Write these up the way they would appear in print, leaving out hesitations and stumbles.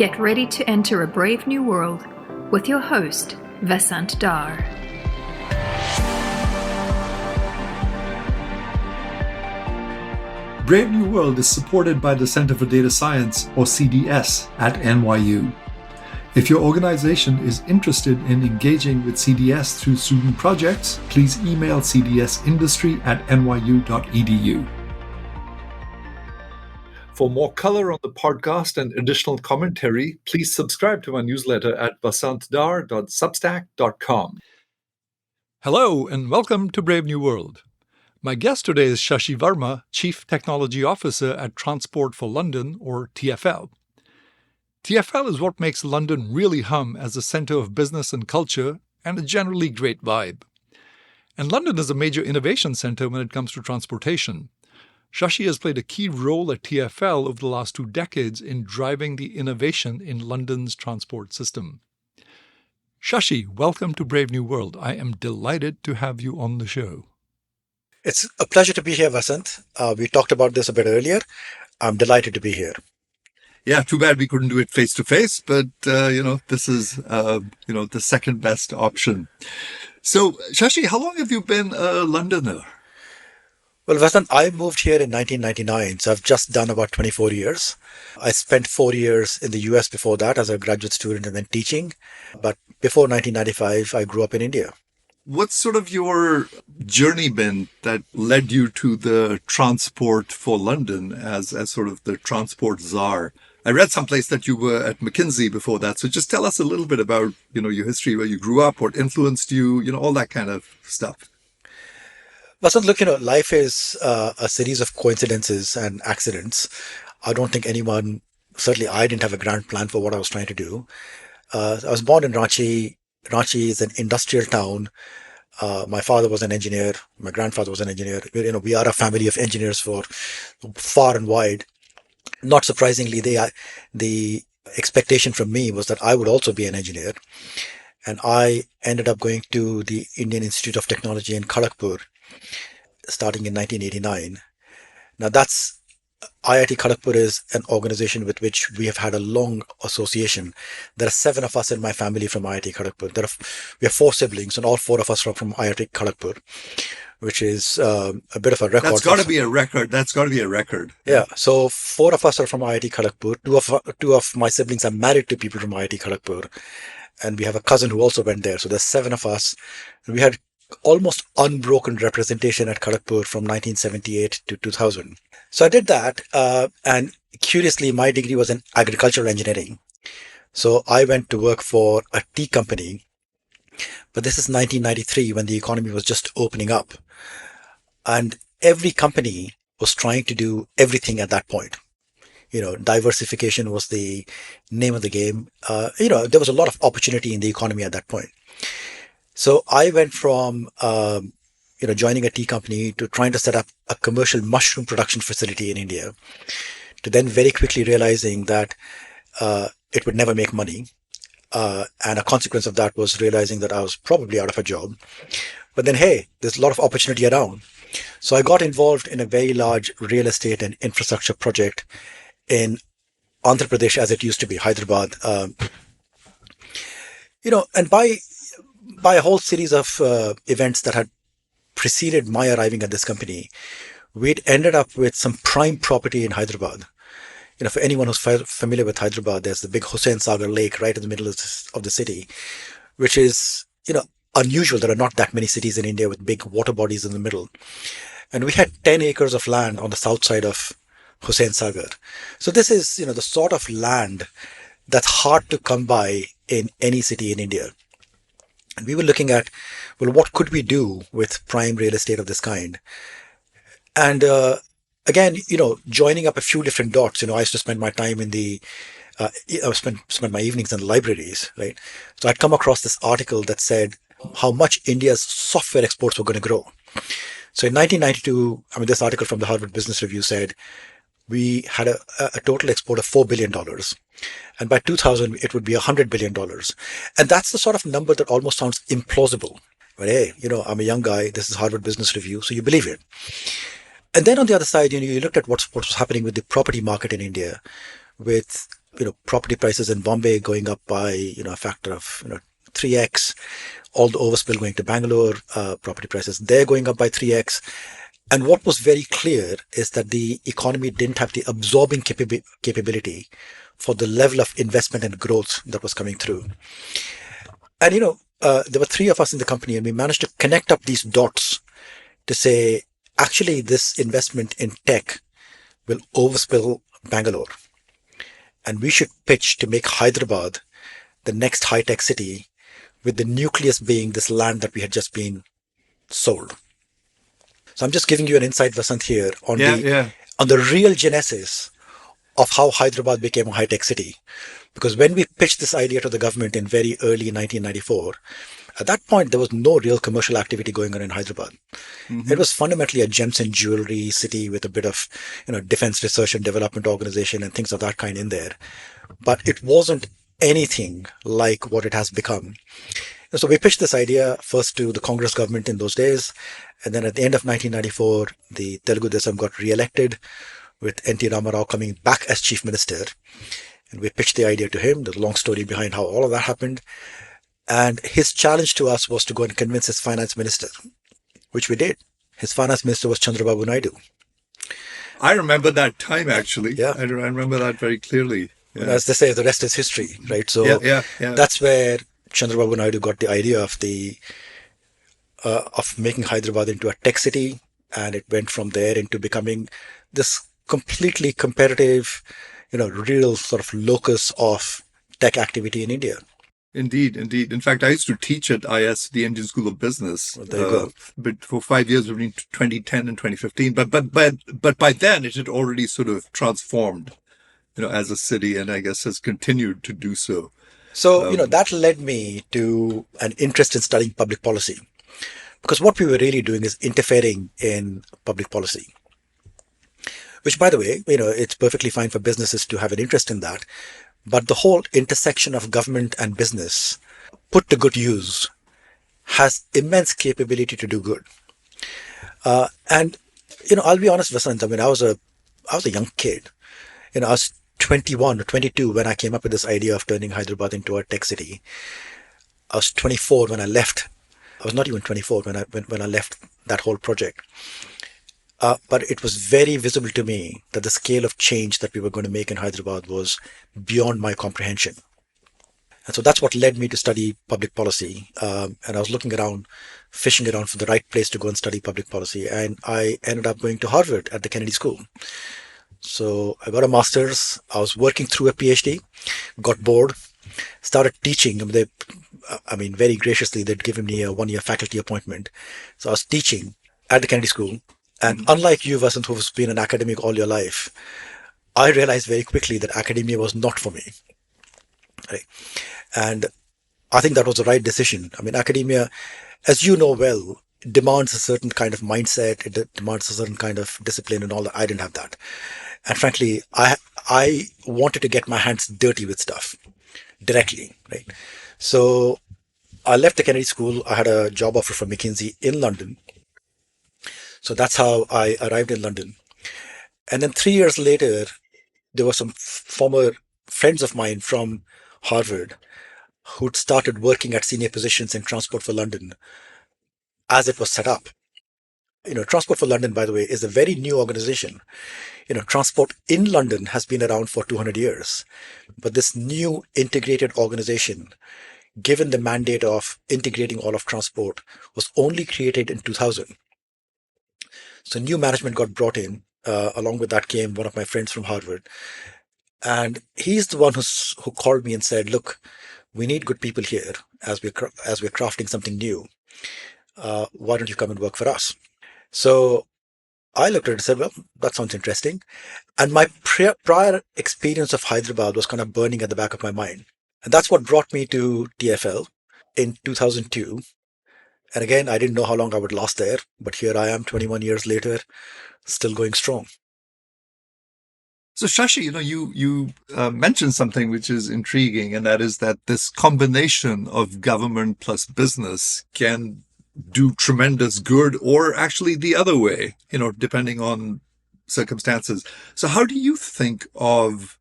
Get ready to enter a brave new world with your host, Vasant Dar. Brave New World is supported by the Center for Data Science, or CDS, at NYU. If your organization is interested in engaging with CDS through student projects, please email cdsindustry@nyu.edu. For more color on the podcast and additional commentary, please subscribe to my newsletter at vasantdar.substack.com. Hello, and welcome to Brave New World. My guest today is Shashi Verma, Chief Technology Officer at Transport for London, or TfL. TfL is what makes London really hum as a centre of business and culture and a generally great vibe. And London is a major innovation centre when it comes to transportation. Shashi has played a key role at TfL over the last 2 decades in driving the innovation in London's transport system. Shashi, welcome to Brave New World. I am delighted to have you on the show. It's a pleasure to be here, Vasant. We talked about this a bit earlier. I'm delighted to be here. Yeah, too bad we couldn't do it face to face, but this is the second best option. So, Shashi, how long have you been a Londoner? Well, Vasant, I moved here in 1999, so I've just done about 24 years. I spent 4 years in the US before that as a graduate student and then teaching. But before 1995, I grew up in India. What's sort of your journey been that led you to the Transport for London as sort of the transport czar? I read someplace that you were at McKinsey before that. So just tell us a little bit about, your history, where you grew up, what influenced you, all that kind of stuff. Vasant, look, life is a series of coincidences and accidents. I don't think anyone, certainly I didn't have a grand plan for what I was trying to do. I was born in Ranchi. Ranchi is an industrial town. My father was an engineer. My grandfather was an engineer. We are a family of engineers for far and wide. Not surprisingly, the expectation from me was that I would also be an engineer. And I ended up going to the Indian Institute of Technology in Kharagpur, starting in 1989. Now IIT Kharagpur is an organization with which we have had a long association. There are 7 of us in my family from IIT Kharagpur. We have 4 siblings, and all 4 of us are from IIT Kharagpur, which is a bit of a record. That's got to be a record. Yeah. So 4 of us are from IIT Kharagpur. Two of my siblings are married to people from IIT Kharagpur, and we have a cousin who also went there. So there's 7 of us. We had almost unbroken representation at Kharagpur from 1978 to 2000. So I did that, and curiously, my degree was in agricultural engineering. So I went to work for a tea company, but this is 1993 when the economy was just opening up. And every company was trying to do everything at that point. Diversification was the name of the game. There was a lot of opportunity in the economy at that point. So I went from joining a tea company to trying to set up a commercial mushroom production facility in India, to then very quickly realizing that it would never make money. And a consequence of that was realizing that I was probably out of a job. But then, hey, there's a lot of opportunity around. So I got involved in a very large real estate and infrastructure project in Andhra Pradesh, as it used to be, Hyderabad. And by a whole series of events that had preceded my arriving at this company, we'd ended up with some prime property in Hyderabad. For anyone who's familiar with Hyderabad, there's the big Hussain Sagar Lake right in the middle of the city, which is, unusual. There are not that many cities in India with big water bodies in the middle. And we had 10 acres of land on the south side of Hussain Sagar. So this is, the sort of land that's hard to come by in any city in India. And we were looking at, what could we do with prime real estate of this kind? And again, joining up a few different dots. I used to spend my time in I spent my evenings in the libraries, right? So I'd come across this article that said how much India's software exports were going to grow. So in 1992, this article from the Harvard Business Review said we had a total export of $4 billion. And by 2000, it would be $100 billion. And that's the sort of number that almost sounds implausible. But hey, I'm a young guy. This is Harvard Business Review, so you believe it. And then on the other side, you looked at what was happening with the property market in India, with property prices in Bombay going up by, a factor of, 3x, all the overspill going to Bangalore, property prices there going up by 3x. And what was very clear is that the economy didn't have the absorbing capability for the level of investment and growth that was coming through. And, there were three of us in the company, and we managed to connect up these dots to say, actually, this investment in tech will overspill Bangalore. And we should pitch to make Hyderabad the next high-tech city, with the nucleus being this land that we had just been sold. So I'm just giving you an insight, Vasant, here on the real genesis of how Hyderabad became a high-tech city. Because when we pitched this idea to the government in very early 1994, at that point, there was no real commercial activity going on in Hyderabad. It was fundamentally a gems and jewelry city with a bit of, defense research and development organization and things of that kind in there. But it wasn't anything like what it has become. So we pitched this idea first to the Congress government in those days. And then at the end of 1994, the Telugu Desam got re-elected with N.T. Ramarao coming back as chief minister. And we pitched the idea to him. There's a long story behind how all of that happened. And his challenge to us was to go and convince his finance minister, which we did. His finance minister was Chandrababu Naidu. I remember that time, actually. Yeah. I remember that very clearly. Yeah. As they say, the rest is history, right? So that's where Chandrababu Naidu got the idea of of making Hyderabad into a tech city. And it went from there into becoming this completely competitive, real sort of locus of tech activity in India. Indeed. In fact, I used to teach at IS, the Indian School of Business, there you go. But for 5 years between 2010 and 2015. But by then it had already sort of transformed, as a city, and I guess has continued to do so. So, that led me to an interest in studying public policy, because what we were really doing is interfering in public policy. Which, by the way, it's perfectly fine for businesses to have an interest in that. But the whole intersection of government and business, put to good use, has immense capability to do good. And I'll be honest, Vasant. I mean, I was a young kid. I was 21 or 22 when I came up with this idea of turning Hyderabad into a tech city. I was 24 when I left. I was not even 24 when I left that whole project. But it was very visible to me that the scale of change that we were going to make in Hyderabad was beyond my comprehension. And so that's what led me to study public policy. And I was looking around, fishing around for the right place to go and study public policy. And I ended up going to Harvard at the Kennedy School. So I got a master's. I was working through a PhD, got bored, started teaching. Very graciously, they'd given me a 1-year faculty appointment. So I was teaching at the Kennedy School. And unlike you, Vasant, who's been an academic all your life, I realized very quickly that academia was not for me. Right? And I think that was the right decision. I mean, academia, as you know well, demands a certain kind of mindset. It demands a certain kind of discipline and all that. I didn't have that. And frankly, I wanted to get my hands dirty with stuff directly. Right? So I left the Kennedy School. I had a job offer from McKinsey in London. So that's how I arrived in London. And then 3 years later, there were some former friends of mine from Harvard who'd started working at senior positions in Transport for London as it was set up. Transport for London, by the way, is a very new organization. Transport in London has been around for 200 years. But this new integrated organization, given the mandate of integrating all of transport, was only created in 2000. So new management got brought in. Along with that came one of my friends from Harvard. And he's the one who called me and said, look, we need good people here as we're crafting something new. Why don't you come and work for us? So I looked at it and said, well, that sounds interesting. And my prior experience of Hyderabad was kind of burning at the back of my mind. And that's what brought me to TFL in 2002. And again, I didn't know how long I would last there, but here I am 21 years later, still going strong. So Shashi, you mentioned something which is intriguing, and that is that this combination of government plus business can do tremendous good, or actually the other way, depending on circumstances. So how do you think of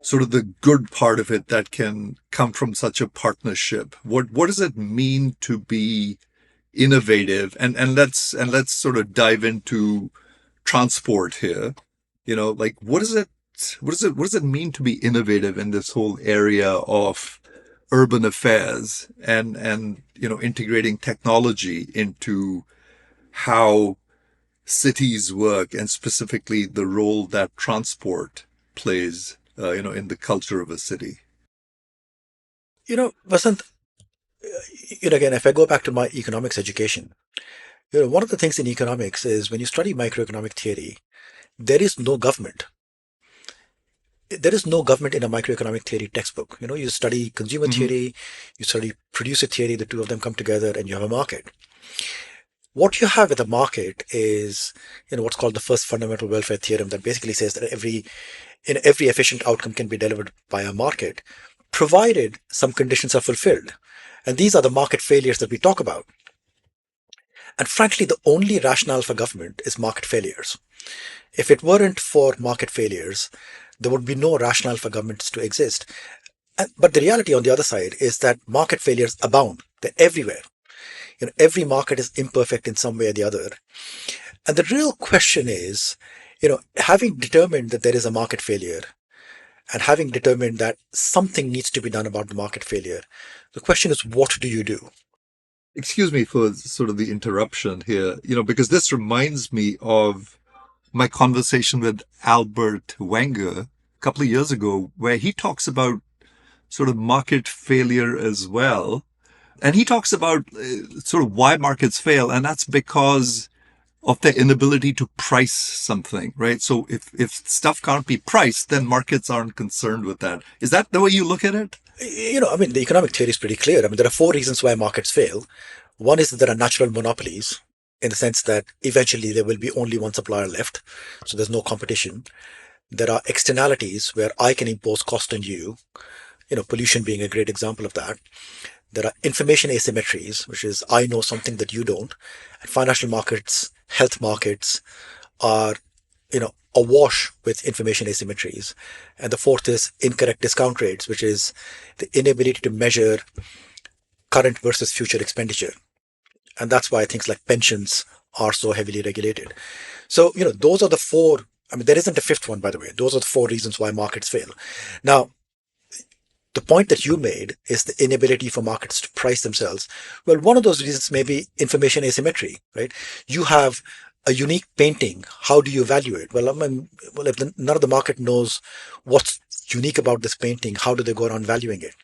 sort of the good part of it that can come from such a partnership. What does it mean to be innovative? And let's sort of dive into transport here. Like what does it mean to be innovative in this whole area of urban affairs and integrating technology into how cities work, and specifically the role that transport plays in the culture of a city. Vasant, again, if I go back to my economics education, one of the things in economics is when you study microeconomic theory, there is no government. There is no government in a microeconomic theory textbook. You study consumer Hmm. theory, you study producer theory, the two of them come together and you have a market. What you have with a market is, what's called the first fundamental welfare theorem that basically says that every efficient outcome can be delivered by a market, provided some conditions are fulfilled. And these are the market failures that we talk about. And frankly, the only rationale for government is market failures. If it weren't for market failures, there would be no rationale for governments to exist. But the reality on the other side is that market failures abound. They're everywhere. Every market is imperfect in some way or the other. And the real question is, having determined that there is a market failure and having determined that something needs to be done about the market failure, the question is, what do you do? Excuse me for sort of the interruption here, because this reminds me of my conversation with Albert Wenger a couple of years ago, where he talks about sort of market failure as well. And he talks about sort of why markets fail, and that's because of their inability to price something, right? So if stuff can't be priced, then markets aren't concerned with that. Is that the way you look at it? The economic theory is pretty clear. There are four reasons why markets fail. One is that there are natural monopolies in the sense that eventually there will be only one supplier left. So there's no competition. There are externalities where I can impose cost on you, pollution being a great example of that. There are information asymmetries, which is I know something that you don't. And financial markets, health markets are, awash with information asymmetries. And the fourth is incorrect discount rates, which is the inability to measure current versus future expenditure. And that's why things like pensions are so heavily regulated. So, those are the four. There isn't a fifth one, by the way. Those are the four reasons why markets fail. Now, the point that you made is the inability for markets to price themselves. Well, one of those reasons may be information asymmetry, right? You have a unique painting. How do you value it? Well, if none of the market knows what's unique about this painting, how do they go around valuing it?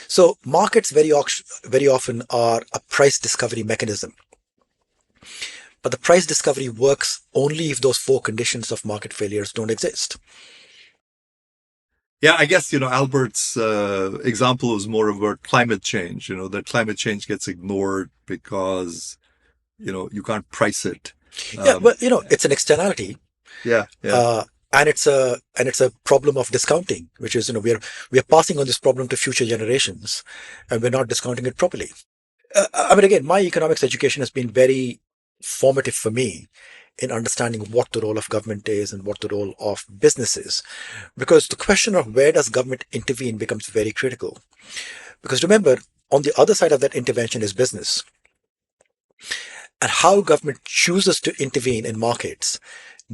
So markets very often are a price discovery mechanism. But the price discovery works only if those four conditions of market failures don't exist. Yeah, I guess, Albert's example was more about climate change, that climate change gets ignored because, you can't price it. Yeah, Um, well, it's an externality, yeah, yeah. uh, and it's a problem of discounting, which is we are passing on this problem to future generations, and we're not discounting it properly. Again, my economics education has been very formative for me in understanding what the role of government is and what the role of business is, because the question of where does government intervene becomes very critical. Because remember, on the other side of that intervention is business, and how government chooses to intervene in markets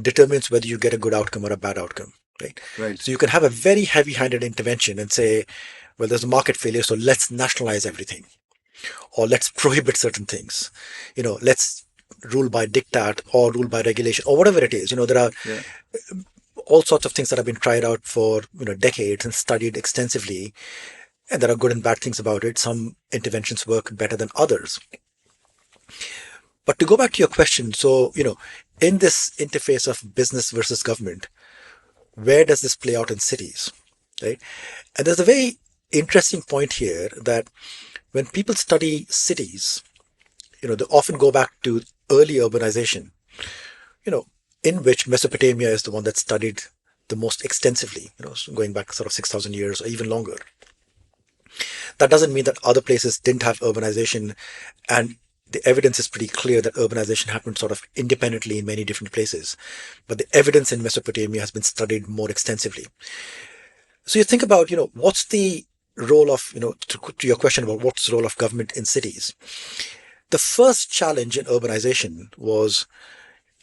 determines whether you get a good outcome or a bad outcome, right? Right. So you can have a very heavy-handed intervention and say, well, there's a market failure, so let's nationalize everything, or let's prohibit certain things. Let's rule by diktat or rule by regulation or whatever it is. There are Yeah. all sorts of things that have been tried out for decades and studied extensively, and there are good and bad things about it. Some interventions work better than others. But to go back to your question, so in this interface of business versus government, where does this play out in cities, right? And there's a very interesting point here that when people study cities, they often go back to early urbanization, you know, in which Mesopotamia is the one that's studied the most extensively, so going back sort of 6,000 years or even longer. That doesn't mean that other places didn't have urbanization, and the evidence is pretty clear that urbanization happened sort of independently in many different places. But the evidence in Mesopotamia has been studied more extensively. So you think about, what's the role of, to your question about what's the role of government in cities. The first challenge in urbanization was,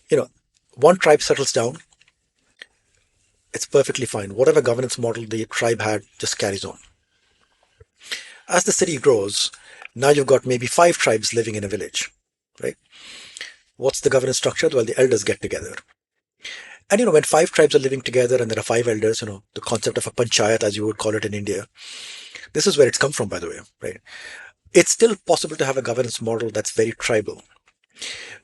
you know, one tribe settles down, it's perfectly fine. Whatever governance model the tribe had just carries on. As the city grows, now you've got maybe five tribes living in a village, right? What's the governance structure? Well, the elders get together. And when five tribes are living together and there are five elders, the concept of a panchayat, as you would call it in India, this is where it's come from, by the way, right? It's still possible to have a governance model that's very tribal.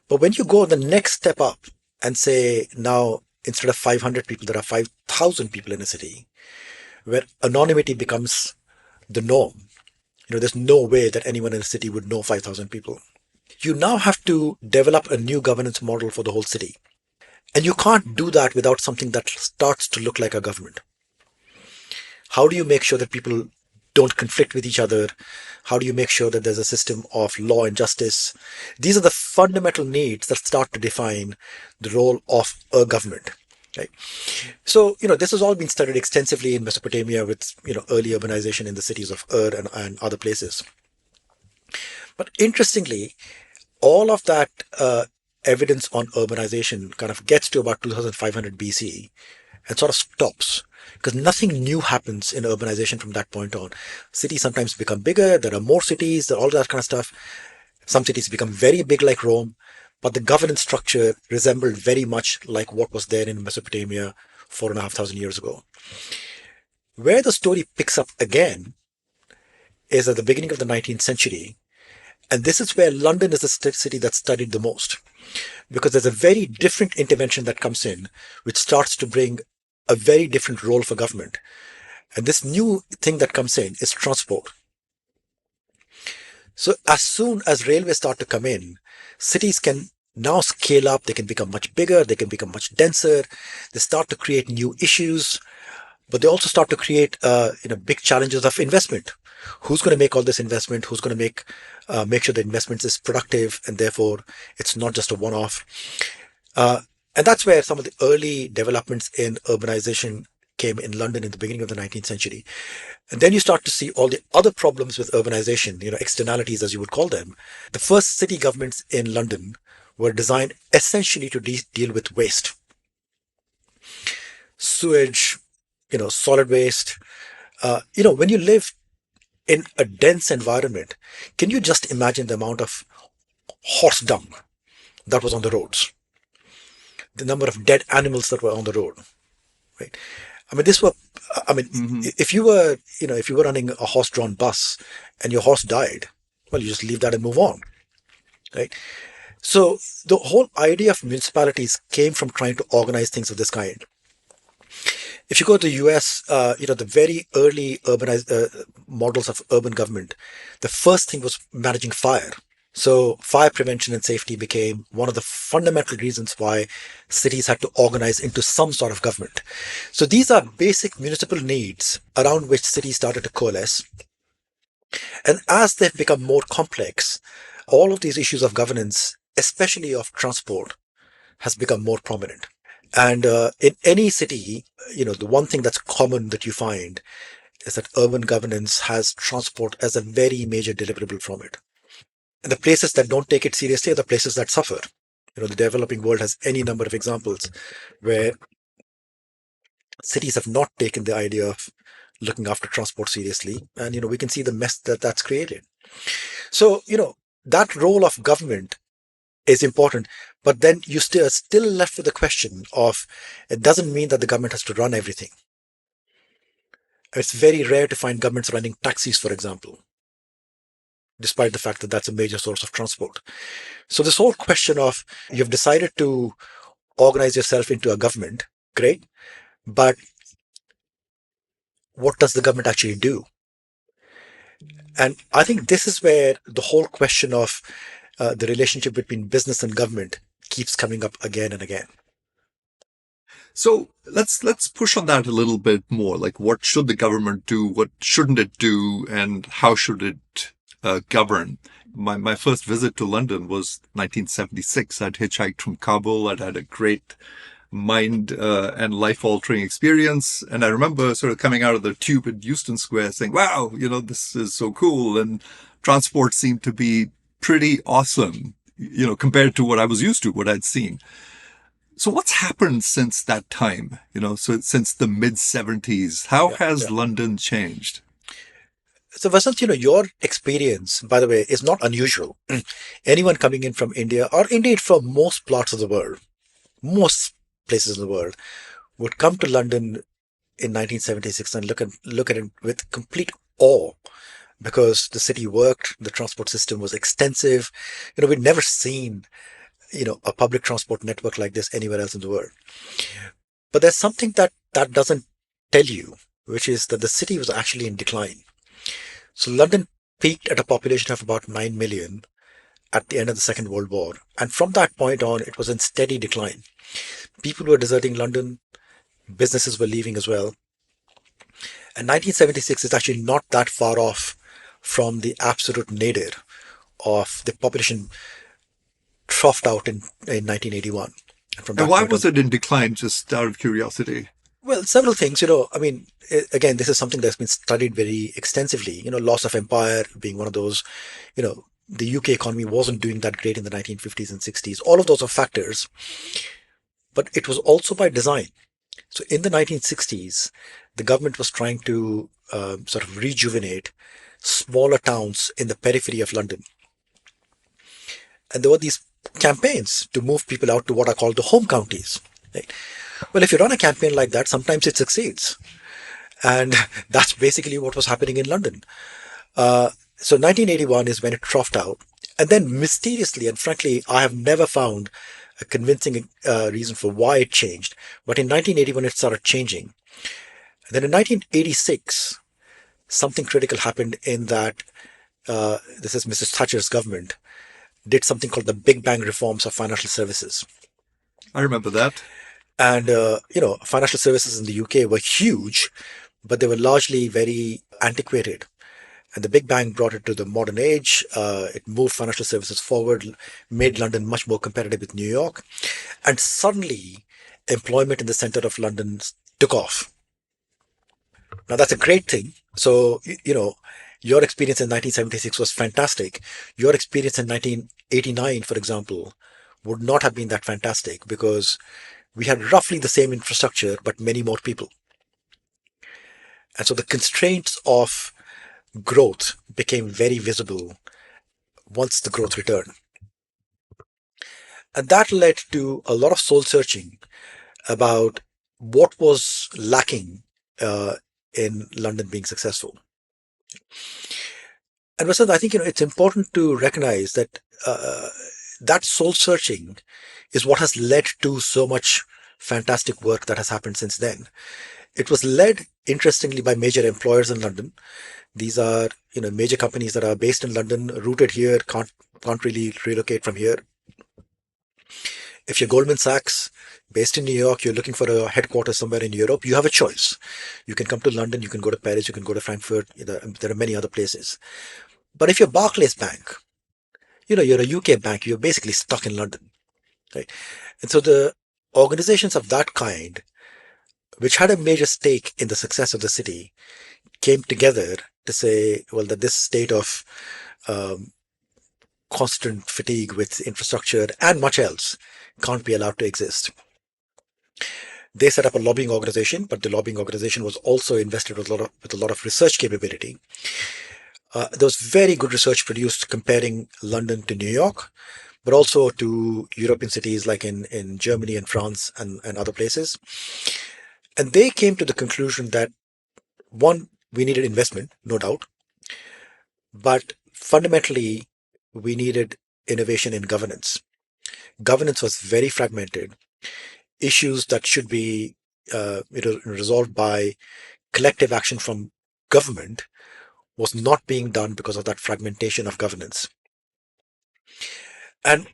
But when you go the next step up and say now instead of 500 people, there are 5,000 people in a city, where anonymity becomes the norm. There's no way that anyone in a city would know 5,000 people. You now have to develop a new governance model for the whole city. And you can't do that without something that starts to look like a government. How do you make sure that people don't conflict with each other? How do you make sure that there's a system of law and justice? These are the fundamental needs that start to define the role of a government. Right. So, this has all been studied extensively in Mesopotamia with, early urbanization in the cities of Ur and other places. But interestingly, all of that evidence on urbanization kind of gets to about 2500 BC and sort of stops because nothing new happens in urbanization from that point on. Cities sometimes become bigger, there are more cities, all that kind of stuff. Some cities become very big like Rome, but the governance structure resembled very much like what was there in Mesopotamia 4,500 years ago. Where the story picks up again is at the beginning of the 19th century. And this is where London is the city that's studied the most, because there's a very different intervention that comes in, which starts to bring a very different role for government. And this new thing that comes in is transport. So as soon as railways start to come in, cities can now scale up, they can become much bigger, they can become much denser, they start to create new issues, but they also start to create big challenges of investment. Who's going to make all this investment? Who's going to make sure the investment is productive and therefore it's not just a one-off? And that's where some of the early developments in urbanization came in London in the beginning of the 19th century. And then you start to see all the other problems with urbanization, externalities as you would call them. The first city governments in London were designed essentially to deal with waste. Sewage, solid waste. When you live in a dense environment, can you just imagine the amount of horse dung that was on the roads? The number of dead animals that were on the road, right? I mean, if you were running a horse-drawn bus and your horse died, well, you just leave that and move on, right? So the whole idea of municipalities came from trying to organize things of this kind. If you go to the US, the very early urbanized models of urban government, the first thing was managing fire. So fire prevention and safety became one of the fundamental reasons why cities had to organize into some sort of government. So these are basic municipal needs around which cities started to coalesce. And as they've become more complex, all of these issues of governance, especially of transport, has become more prominent. And in any city, the one thing that's common that you find is that urban governance has transport as a very major deliverable from it. And the places that don't take it seriously are the places that suffer. The developing world has any number of examples where cities have not taken the idea of looking after transport seriously. And, we can see the mess that that's created. So, that role of government is important, but then you still left with the question of, it doesn't mean that the government has to run everything. It's very rare to find governments running taxis, for example, despite the fact that that's a major source of transport. So this whole question of, you've decided to organize yourself into a government, great, but what does the government actually do? And I think this is where the whole question of the relationship between business and government keeps coming up again and again. So let's push on that a little bit more. Like, what should the government do? What shouldn't it do? And how should it govern? My first visit to London was 1976. I'd hitchhiked from Kabul. I'd had a great mind and life-altering experience. And I remember sort of coming out of the tube in Euston Square saying, wow, this is so cool. And transport seemed to be pretty awesome, compared to what I was used to, what I'd seen. So what's happened since that time? So since the mid 70s, how Yeah, has yeah. London changed? So Vasant, your experience, by the way, is not unusual. Anyone coming in from India, or indeed from most parts of the world, most places in the world, would come to London in 1976 and look at it with complete awe because the city worked, the transport system was extensive. We'd never seen, a public transport network like this anywhere else in the world. But there's something that doesn't tell you, which is that the city was actually in decline. So London peaked at a population of about 9 million at the end of the Second World War. And from that point on, it was in steady decline. People were deserting London, businesses were leaving as well. And 1976 is actually not that far off from the absolute nadir of the population troughed out in 1981. And from And that why point on, was it in decline, just out of curiosity? well, several things, I mean, again, this is something that's been studied very extensively, loss of empire being one of those, the UK economy wasn't doing that great in the 1950s and 60s. All of those are factors, but it was also by design. So in the 1960s, the government was trying to sort of rejuvenate smaller towns in the periphery of London. And there were these campaigns to move people out to what are called the home counties. Right? Well, if you run a campaign like that, sometimes it succeeds. And that's basically what was happening in London. So 1981 is when it troughed out. And then mysteriously, and frankly, I have never found a convincing reason for why it changed. But in 1981, it started changing. And then in 1986, something critical happened in that this is Mrs. Thatcher's government did something called the Big Bang reforms of financial services. I remember that. And, financial services in the UK were huge, but they were largely very antiquated. And the Big Bang brought it to the modern age. It moved financial services forward, made London much more competitive with New York. And suddenly, employment in the center of London took off. Now, that's a great thing. So, your experience in 1976 was fantastic. Your experience in 1989, for example, would not have been that fantastic because we had roughly the same infrastructure, but many more people. And so the constraints of growth became very visible once the growth returned. And that led to a lot of soul searching about what was lacking uh, in London being successful. And Vasant, I think it's important to recognize that that soul searching is what has led to so much fantastic work that has happened since then. It was led, interestingly, by major employers in London. These are major companies that are based in London, rooted here, can't really relocate from here. If you're Goldman Sachs, based in New York, you're looking for a headquarters somewhere in Europe, you have a choice. You can come to London, you can go to Paris, you can go to Frankfurt. There are many other places. But if you're Barclays Bank, you're a UK bank, you're basically stuck in London, right? And so the organizations of that kind, which had a major stake in the success of the city, came together to say, well, that this state of um, constant fatigue with infrastructure and much else can't be allowed to exist. They set up a lobbying organization, but the lobbying organization was also invested with a lot of research capability. There was very good research produced comparing London to New York, but also to European cities like in Germany and France and other places. And they came to the conclusion that one, we needed investment, no doubt, but fundamentally, we needed innovation in governance. Governance was very fragmented. Issues that should be resolved by collective action from government was not being done because of that fragmentation of governance. And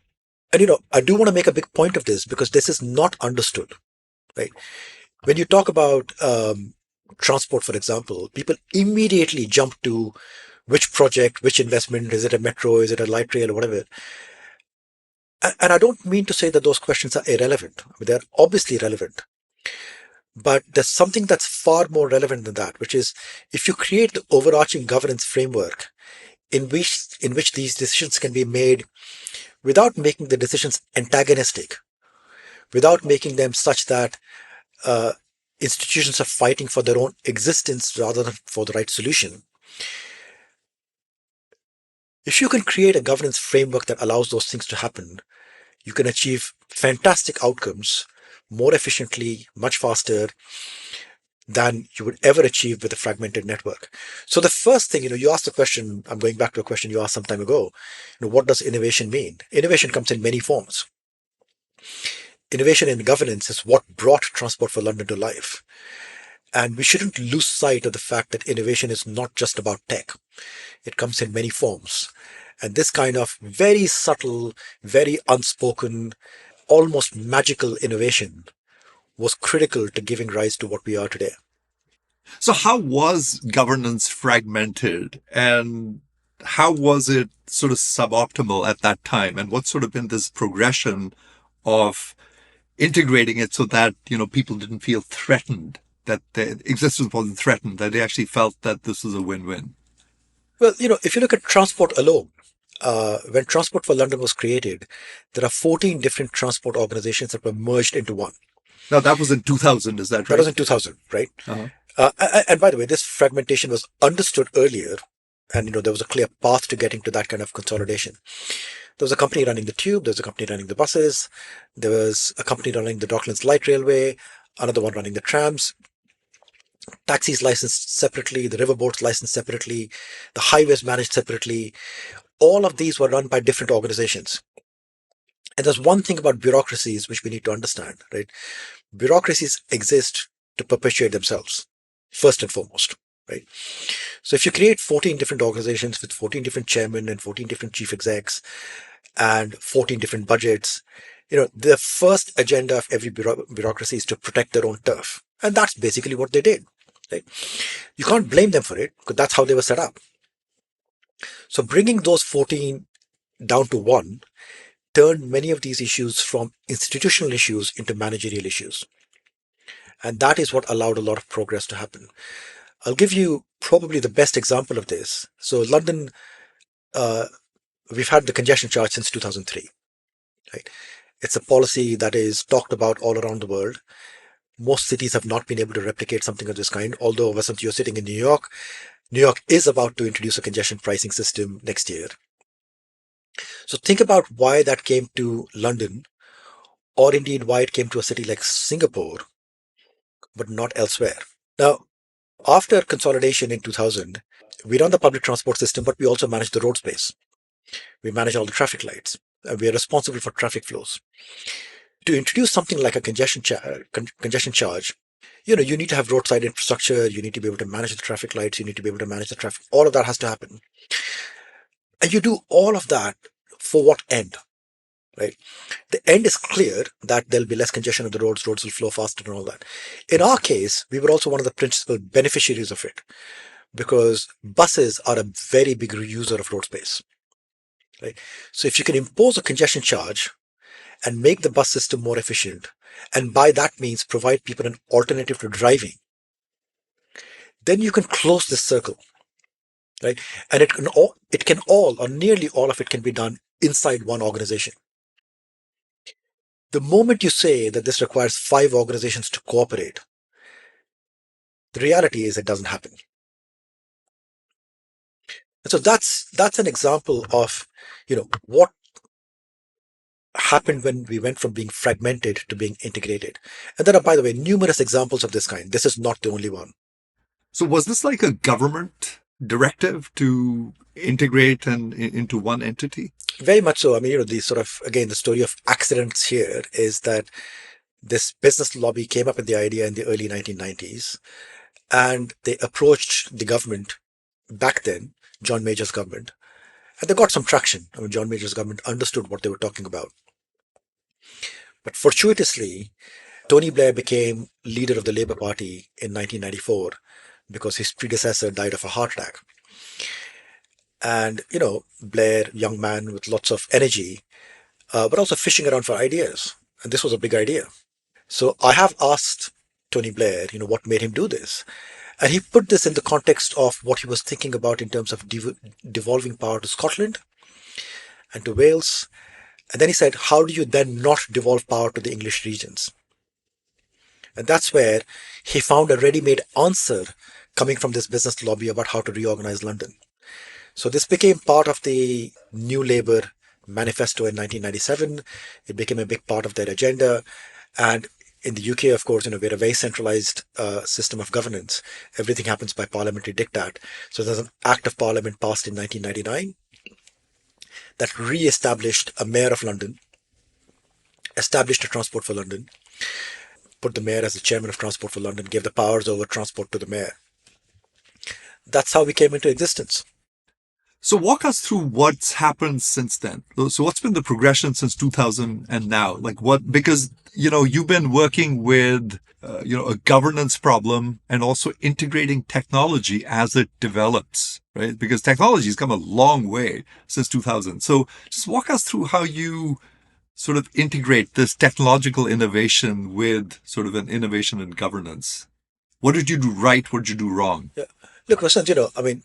I do want to make a big point of this because this is not understood, right? When you talk about transport, for example, people immediately jump to which project, which investment, is it a metro, is it a light rail or whatever. And I don't mean to say that those questions are irrelevant. I mean, they're obviously relevant. But there's something that's far more relevant than that, which is if you create the overarching governance framework in which these decisions can be made without making the decisions antagonistic, without making them such that uh, institutions are fighting for their own existence rather than for the right solution. If you can create a governance framework that allows those things to happen, you can achieve fantastic outcomes more efficiently, much faster than you would ever achieve with a fragmented network. So the first thing, you asked the question, I'm going back to a question you asked some time ago, what does innovation mean? Innovation comes in many forms. Innovation in governance is what brought Transport for London to life. And we shouldn't lose sight of the fact that innovation is not just about tech. It comes in many forms. And this kind of very subtle, very unspoken, almost magical innovation was critical to giving rise to what we are today. So how was governance fragmented, and how was it sort of suboptimal at that time? And what's sort of been this progression of integrating it so that, people didn't feel threatened, that their existence wasn't threatened, that they actually felt that this was a win-win? Well, if you look at transport alone, when Transport for London was created, there are 14 different transport organizations that were merged into one. Now, that was in 2000, is that right? That was in 2000, right? Uh-huh. And by the way, this fragmentation was understood earlier, and there was a clear path to getting to that kind of consolidation. There was a company running the tube, there was a company running the buses, there was a company running the Docklands Light Railway, another one running the trams, taxis licensed separately, the riverboats licensed separately, the highways managed separately. All of these were run by different organizations. And there's one thing about bureaucracies which we need to understand, right? Bureaucracies exist to perpetuate themselves, first and foremost, right? So if you create 14 different organizations with 14 different chairmen and 14 different chief execs and 14 different budgets, the first agenda of every bureaucracy is to protect their own turf. And that's basically what they did, right? You can't blame them for it because that's how they were set up. So bringing those 14 down to one turned many of these issues from institutional issues into managerial issues. And that is what allowed a lot of progress to happen. I'll give you probably the best example of this. So London, we've had the congestion charge since 2003, right? It's a policy that is talked about all around the world. Most cities have not been able to replicate something of this kind, although Vasant, you're sitting in New York. New York is about to introduce a congestion pricing system next year. So think about why that came to London, or indeed why it came to a city like Singapore, but not elsewhere. Now, after consolidation in 2000, we run the public transport system, but we also manage the road space. We manage all the traffic lights. We are responsible for traffic flows. To introduce something like a congestion charge, you need to have roadside infrastructure. You need to be able to manage the traffic lights. You need to be able to manage the traffic. All of that has to happen. And you do all of that for what end, right? The end is clear that there'll be less congestion on the roads. Roads will flow faster and all that. In our case, we were also one of the principal beneficiaries of it because buses are a very big user of road space, right? So if you can impose a congestion charge and make the bus system more efficient, and by that means provide people an alternative to driving, then you can close this circle, right? And it can all, or nearly all of it can be done inside one organization. The moment you say that this requires 5 organizations to cooperate, the reality is it doesn't happen. And so that's an example of what happened when we went from being fragmented to being integrated. And there are, by the way, numerous examples of this kind. This is not the only one. So was this like a government directive to integrate into one entity? Very much so. I mean, the sort of, again, the story of accidents here is that this business lobby came up with the idea in the early 1990s, and they approached the government back then, John Major's government, and they got some traction. I mean, John Major's government understood what they were talking about. But fortuitously, Tony Blair became leader of the Labour Party in 1994 because his predecessor died of a heart attack. And, Blair, young man with lots of energy, but also fishing around for ideas. And this was a big idea. So I have asked Tony Blair, what made him do this? And he put this in the context of what he was thinking about in terms of devolving power to Scotland and to Wales. And then he said, how do you then not devolve power to the English regions? And that's where he found a ready-made answer coming from this business lobby about how to reorganize London. So this became part of the New Labour manifesto in 1997. It became a big part of their agenda. And in the UK, of course, we're a very centralized system of governance. Everything happens by parliamentary diktat. So there's an Act of Parliament passed in 1999 that re-established a mayor of London, established a Transport for London, put the mayor as the chairman of Transport for London, gave the powers over transport to the mayor. That's how we came into existence. So walk us through what's happened since then. So what's been the progression since 2000 and now? Because, you've been working with, a governance problem and also integrating technology as it develops, right? Because technology has come a long way since 2000. So just walk us through how you sort of integrate this technological innovation with sort of an innovation in governance. What did you do right? What did you do wrong? Yeah. Look, Vasant,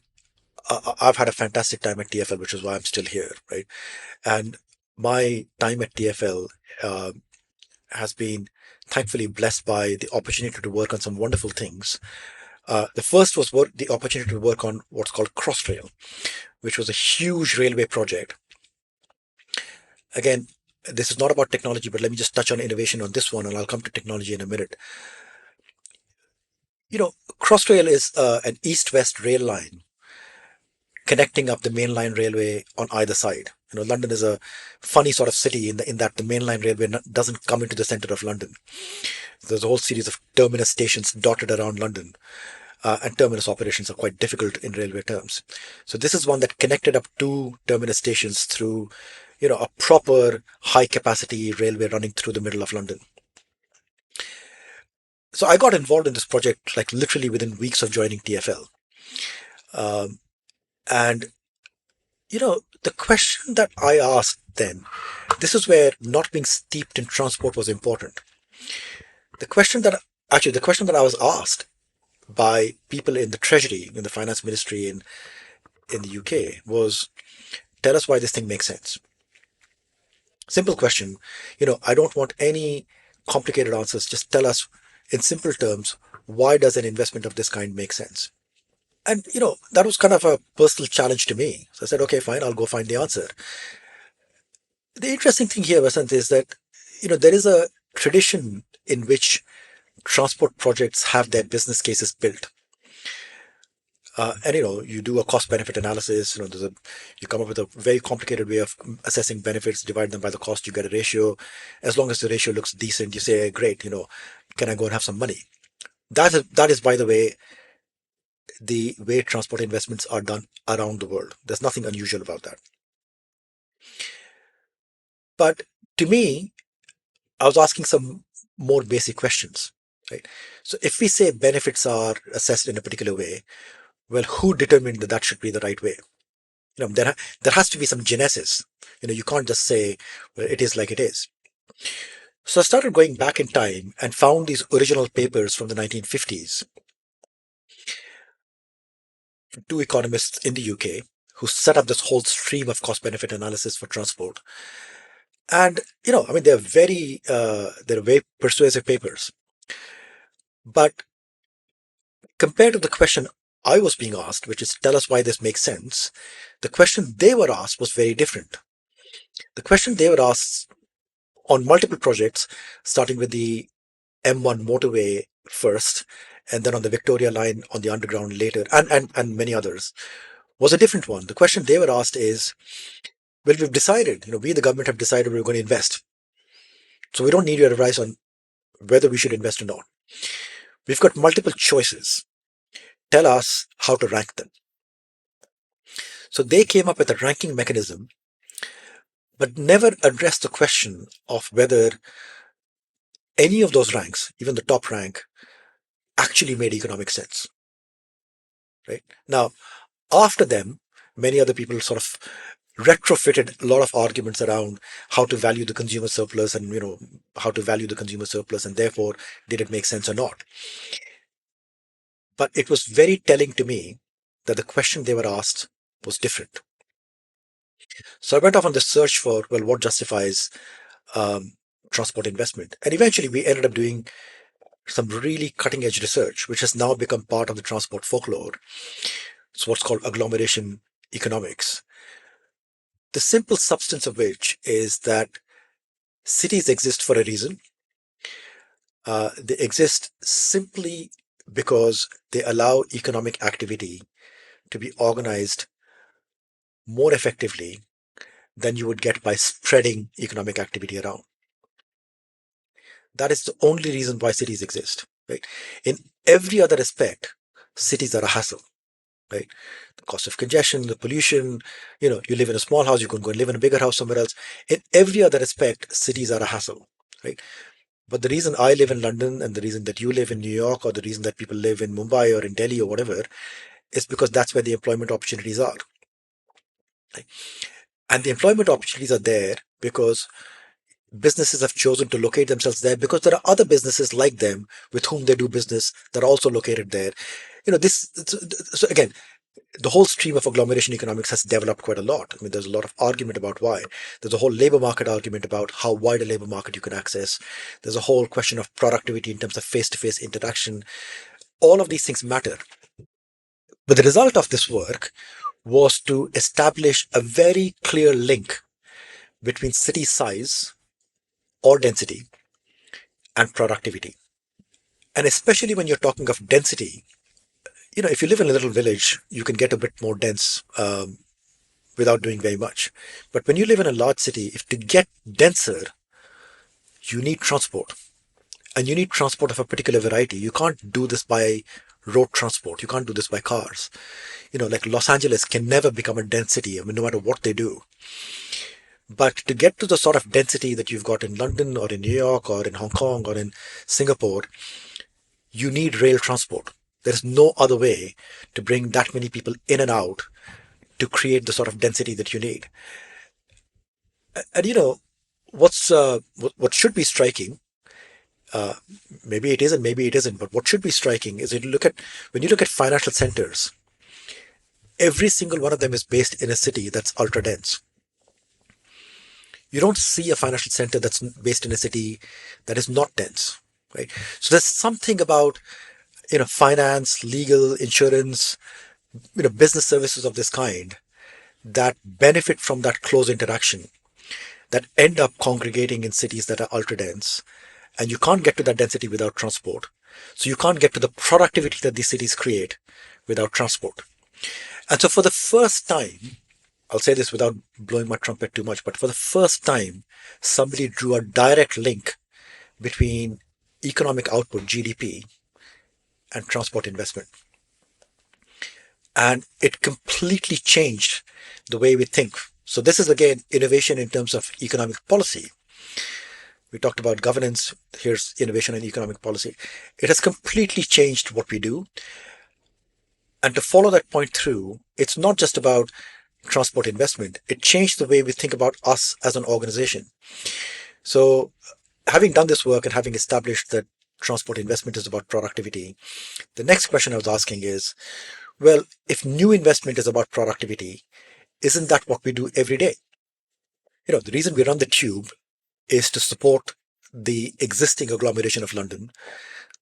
I've had a fantastic time at TFL, which is why I'm still here, right? And my time at TFL has been thankfully blessed by the opportunity to work on some wonderful things. The first was the opportunity to work on what's called Crossrail, which was a huge railway project. Again, this is not about technology, but let me just touch on innovation on this one, and I'll come to technology in a minute. Crossrail is an east-west rail line connecting up the mainline railway on either side. London is a funny sort of city in that the mainline railway doesn't come into the center of London. There's a whole series of terminus stations dotted around London, and terminus operations are quite difficult in railway terms. So this is one that connected up two terminus stations through, a proper high-capacity railway running through the middle of London. So I got involved in this project like literally within weeks of joining TFL. And the question that I asked then, this is where not being steeped in transport was important. The question that I was asked by people in the Treasury, in the Finance Ministry in the UK was, tell us why this thing makes sense. Simple question. I don't want any complicated answers. Just tell us in simple terms, why does an investment of this kind make sense? And, that was kind of a personal challenge to me. So I said, okay, fine, I'll go find the answer. The interesting thing here, Vasant, is that, there is a tradition in which transport projects have their business cases built. And you do a cost benefit analysis. You come up with a very complicated way of assessing benefits, divide them by the cost, you get a ratio. As long as the ratio looks decent, you say, great, can I go and have some money? That is, by the way, the way transport investments are done around the world. There's nothing unusual about that. But to me, I was asking some more basic questions, right? So if we say benefits are assessed in a particular way, well, who determined that should be the right way? There has to be some genesis. You can't just say, well, it is like it is. So I started going back in time and found these original papers from the 1950s. Two economists in the UK who set up this whole stream of cost benefit analysis for transport. And, they're very persuasive papers. But compared to the question I was being asked, which is tell us why this makes sense, the question they were asked was very different. The question they were asked on multiple projects, starting with the M1 motorway first, and then on the Victoria line on the underground later, and many others, was a different one. The question they were asked is, well, we've decided, we the government have decided we're going to invest. So we don't need your advice on whether we should invest or not. We've got multiple choices. Tell us how to rank them. So they came up with a ranking mechanism, but never addressed the question of whether any of those ranks, even the top rank, actually made economic sense. Right? Now, after them, many other people sort of retrofitted a lot of arguments around how to value the consumer surplus and how to value the consumer surplus, and therefore did it make sense or not. But it was very telling to me that the question they were asked was different. So I went off on this search for, well, what justifies um, transport investment, and eventually we ended up doing some really cutting edge research, which has now become part of the transport folklore. It's what's called agglomeration economics. The simple substance of which is that cities exist for a reason. They exist simply because they allow economic activity to be organized more effectively than you would get by spreading economic activity around. That is the only reason why cities exist, right? In every other aspect, cities are a hassle, right? The cost of congestion, the pollution, you live in a small house, you can go and live in a bigger house somewhere else. In every other aspect, cities are a hassle, right? But the reason I live in London and the reason that you live in New York or the reason that people live in Mumbai or in Delhi or whatever is because that's where the employment opportunities are. Right? And the employment opportunities are there because businesses have chosen to locate themselves there because there are other businesses like them with whom they do business that are also located there. So again, the whole stream of agglomeration economics has developed quite a lot. I mean, there's a lot of argument about why. There's a whole labor market argument about how wide a labor market you can access. There's a whole question of productivity in terms of face-to-face interaction. All of these things matter. But the result of this work was to establish a very clear link between city size or density and productivity. And especially when you're talking of density, if you live in a little village, you can get a bit more dense without doing very much. But when you live in a large city, if to get denser, you need transport. And you need transport of a particular variety. You can't do this by road transport. You can't do this by cars. Like Los Angeles can never become a dense city, I mean, no matter what they do. But to get to the sort of density that you've got in London or in New York or in Hong Kong or in Singapore, you need rail transport. There is no other way to bring that many people in and out to create the sort of density that you need. And what should be striking, uh, maybe it is and maybe it isn't, but what should be striking is when you look at financial centers, every single one of them is based in a city that's ultra dense. You don't see a financial center that's based in a city that is not dense, right? So there's something about finance, legal, insurance, business services of this kind that benefit from that close interaction, that end up congregating in cities that are ultra dense, and you can't get to that density without transport. So you can't get to the productivity that these cities create without transport. And so for the first time, I'll say this without blowing my trumpet too much, but for the first time, somebody drew a direct link between economic output, GDP, and transport investment. And it completely changed the way we think. So this is again innovation in terms of economic policy. We talked about governance. Here's innovation in economic policy. It has completely changed what we do. And to follow that point through, it's not just about transport investment. It changed the way we think about us as an organization. So having done this work and having established that transport investment is about productivity, the next question I was asking is, well, if new investment is about productivity, isn't that what we do every day? The reason we run the tube is to support the existing agglomeration of London.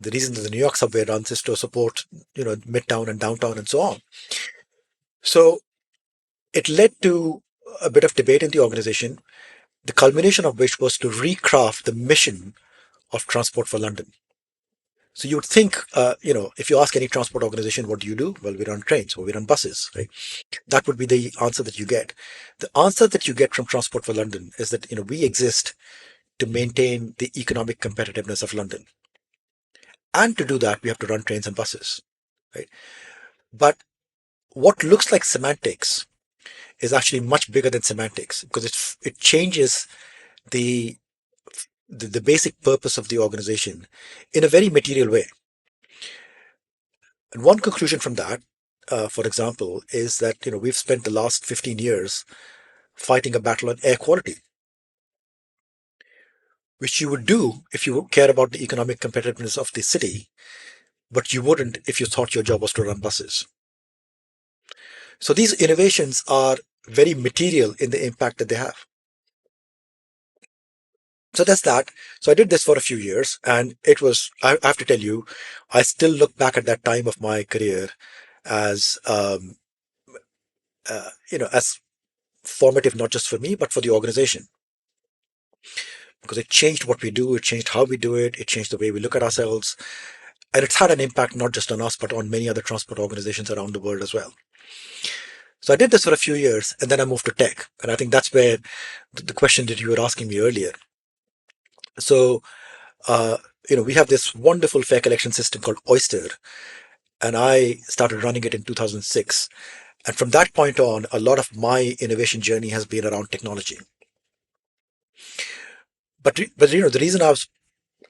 The reason that the New York subway runs is to support, Midtown and downtown and so on. So it led to a bit of debate in the organization, the culmination of which was to recraft the mission of Transport for London. So you would think, if you ask any transport organization, what do you do? Well, we run trains or we run buses, right? That would be the answer that you get. The answer that you get from Transport for London is that, we exist to maintain the economic competitiveness of London. And to do that, we have to run trains and buses, right? But what looks like semantics is actually much bigger than semantics because it changes the, the basic purpose of the organization in a very material way. And one conclusion from that, for example, is that we've spent the last 15 years fighting a battle on air quality, which you would do if you care about the economic competitiveness of the city, but you wouldn't if you thought your job was to run buses. So these innovations are very material in the impact that they have. So that's that. So I did this for a few years, and it was, I have to tell you, I still look back at that time of my career as, as formative, not just for me, but for the organization, because it changed what we do, it changed how we do it, it changed the way we look at ourselves, and it's had an impact not just on us, but on many other transport organizations around the world as well. So I did this for a few years, and then I moved to tech, and I think that's where the question that you were asking me earlier. So, uh, we have this wonderful fare collection system called Oyster, and I started running it in 2006. And from that point on, a lot of my innovation journey has been around technology. But the reason I was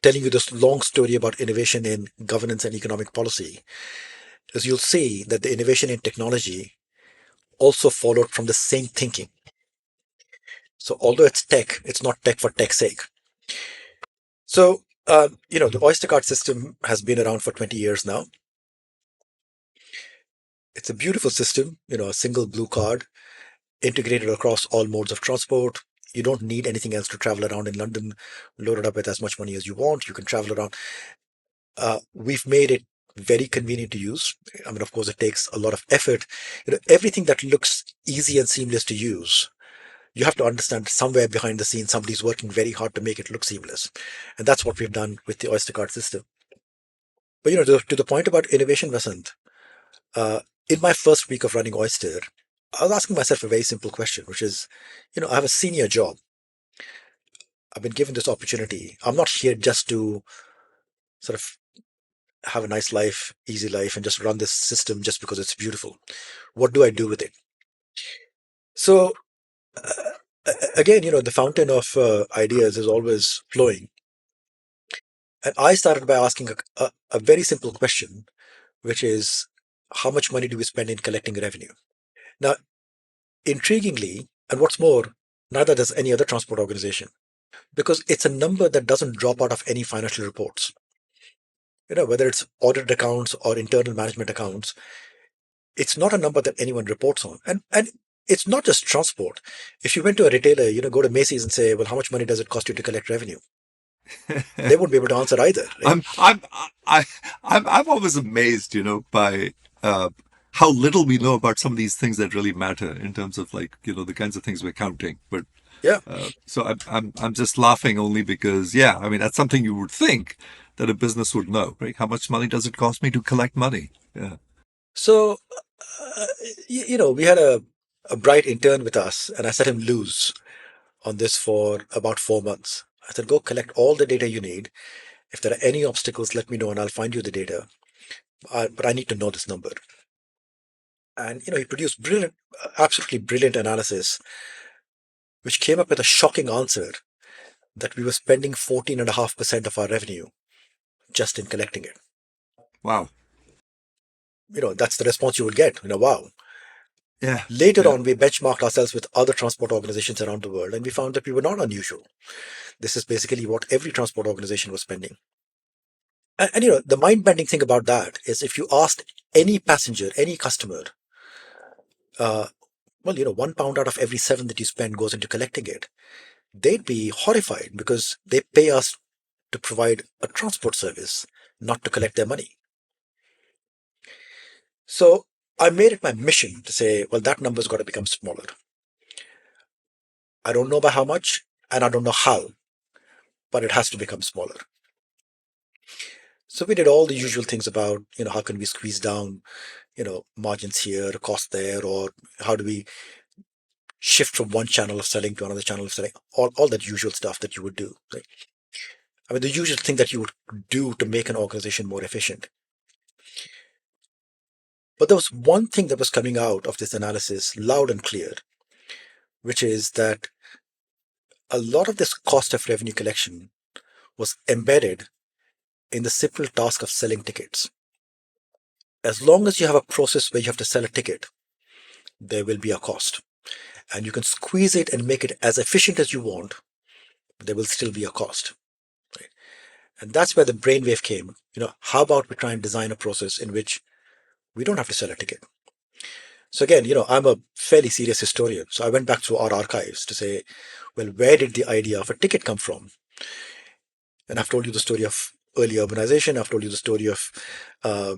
telling you this long story about innovation in governance and economic policy is you'll see that the innovation in technology also followed from the same thinking. So although it's tech, it's not tech for tech's sake. So the Oyster card system has been around for 20 years now. It's a beautiful system, a single blue card integrated across all modes of transport. You don't need anything else to travel around in London. Load it up with as much money as you want. You can travel around. We've made it very convenient to use. I mean, of course, it takes a lot of effort. Everything that looks easy and seamless to use, you have to understand somewhere behind the scenes, somebody's working very hard to make it look seamless. And that's what we've done with the Oyster card system. But, to the point about innovation, Vasant, uh, in my first week of running Oyster, I was asking myself a very simple question, which is, I have a senior job. I've been given this opportunity. I'm not here just to sort of have a nice life, easy life, and just run this system just because it's beautiful. What do I do with it? So, again, the fountain of ideas is always flowing. And I started by asking a very simple question, which is how much money do we spend in collecting revenue? Now, intriguingly, and what's more, neither does any other transport organization, because it's a number that doesn't drop out of any financial reports. Whether it's audit accounts or internal management accounts, it's not a number that anyone reports on. And it's not just transport. If you went to a retailer, go to Macy's and say, well, how much money does it cost you to collect revenue? They won't be able to answer either, right? I'm always amazed, by how little we know about some of these things that really matter in terms of the kinds of things we're counting. But Yeah. so I'm just laughing only because, yeah, I mean, that's something you would think that a business would know, right? How much money does it cost me to collect money? Yeah. So, we had a bright intern with us, and I set him loose on this for about 4 months. I said, go collect all the data you need. If there are any obstacles, let me know and I'll find you the data. But I need to know this number. And, he produced brilliant, absolutely brilliant analysis, which came up with a shocking answer that we were spending 14.5% of our revenue just in collecting it. Wow. That's the response you would get. Wow. Yeah. Later Yeah. on, we benchmarked ourselves with other transport organizations around the world, and we found that we were not unusual. This is basically what every transport organization was spending. And the mind-bending thing about that is if you asked any passenger, any customer, uh, well, 1 pound out of every seven that you spend goes into collecting it, they'd be horrified because they pay us to provide a transport service, not to collect their money. So I made it my mission to say, well, that number's got to become smaller. I don't know by how much, and I don't know how, but it has to become smaller. So we did all the usual things about, how can we squeeze down, margins here, cost there, or how do we shift from one channel of selling to another channel of selling, all that usual stuff that you would do. Right? I mean, the usual thing that you would do to make an organization more efficient. But there was one thing that was coming out of this analysis loud and clear, which is that a lot of this cost of revenue collection was embedded in the simple task of selling tickets. As long as you have a process where you have to sell a ticket, there will be a cost. And you can squeeze it and make it as efficient as you want, but there will still be a cost. Right? And that's where the brainwave came. How about we try and design a process in which we don't have to sell a ticket? So again, I'm a fairly serious historian. So I went back through our archives to say, well, where did the idea of a ticket come from? And I've told you the story of early urbanization. I've told you the story of uh,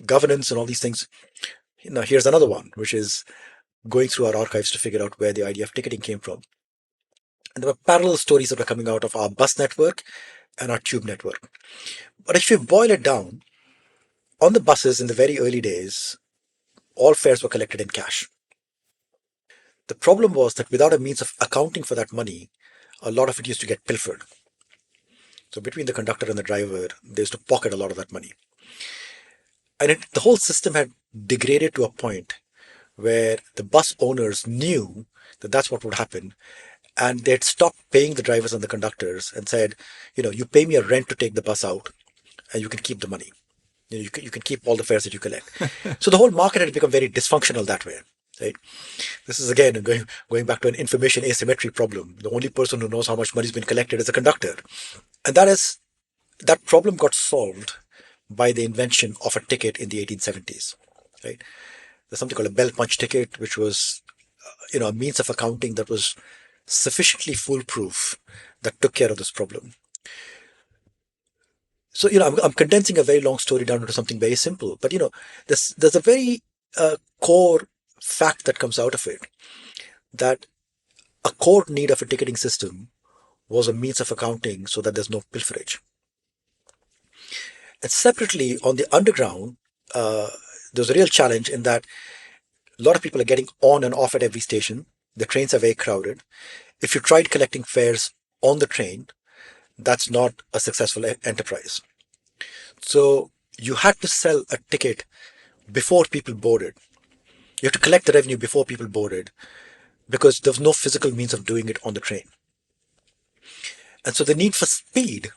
governance and all these things. Now, here's another one, which is going through our archives to figure out where the idea of ticketing came from. And there were parallel stories that were coming out of our bus network and our tube network. But if you boil it down, on the buses in the very early days, all fares were collected in cash. The problem was that without a means of accounting for that money, a lot of it used to get pilfered. So between the conductor and the driver, they used to pocket a lot of that money. And the whole system had degraded to a point where the bus owners knew that that's what would happen. And they'd stopped paying the drivers and the conductors and said, you pay me a rent to take the bus out and you can keep the money. You can keep all the fares that you collect. So the whole market had become very dysfunctional that way. Right? This is again going back to an information asymmetry problem. The only person who knows how much money has been collected is the conductor. And that problem got solved by the invention of a ticket in the 1870s. Right? There's something called a bell punch ticket, which was a means of accounting that was sufficiently foolproof that took care of this problem. So I'm condensing a very long story down into something very simple, but there's a very core fact that comes out of it, that a core need of a ticketing system was a means of accounting so that there's no pilferage. And separately, on the underground, there's a real challenge in that a lot of people are getting on and off at every station. The trains are very crowded. If you tried collecting fares on the train, that's not a successful enterprise. So you had to sell a ticket before people boarded. You have to collect the revenue before people boarded because there was no physical means of doing it on the train. And so the need for speed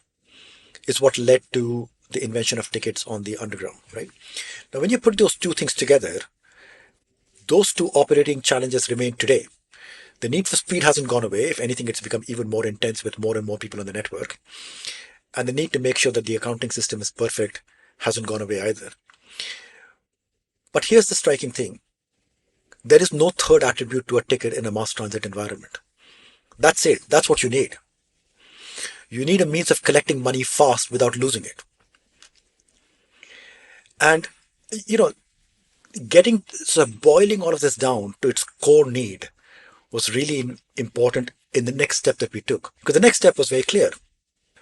is what led to the invention of tickets on the underground, right? Now, when you put those two things together, those two operating challenges remain today. The need for speed hasn't gone away. If anything, it's become even more intense with more and more people on the network. And the need to make sure that the accounting system is perfect hasn't gone away either. But here's the striking thing. There is no third attribute to a ticket in a mass transit environment. That's it. That's what you need. You need a means of collecting money fast without losing it. And, boiling all of this down to its core need was really important in the next step that we took. Because the next step was very clear,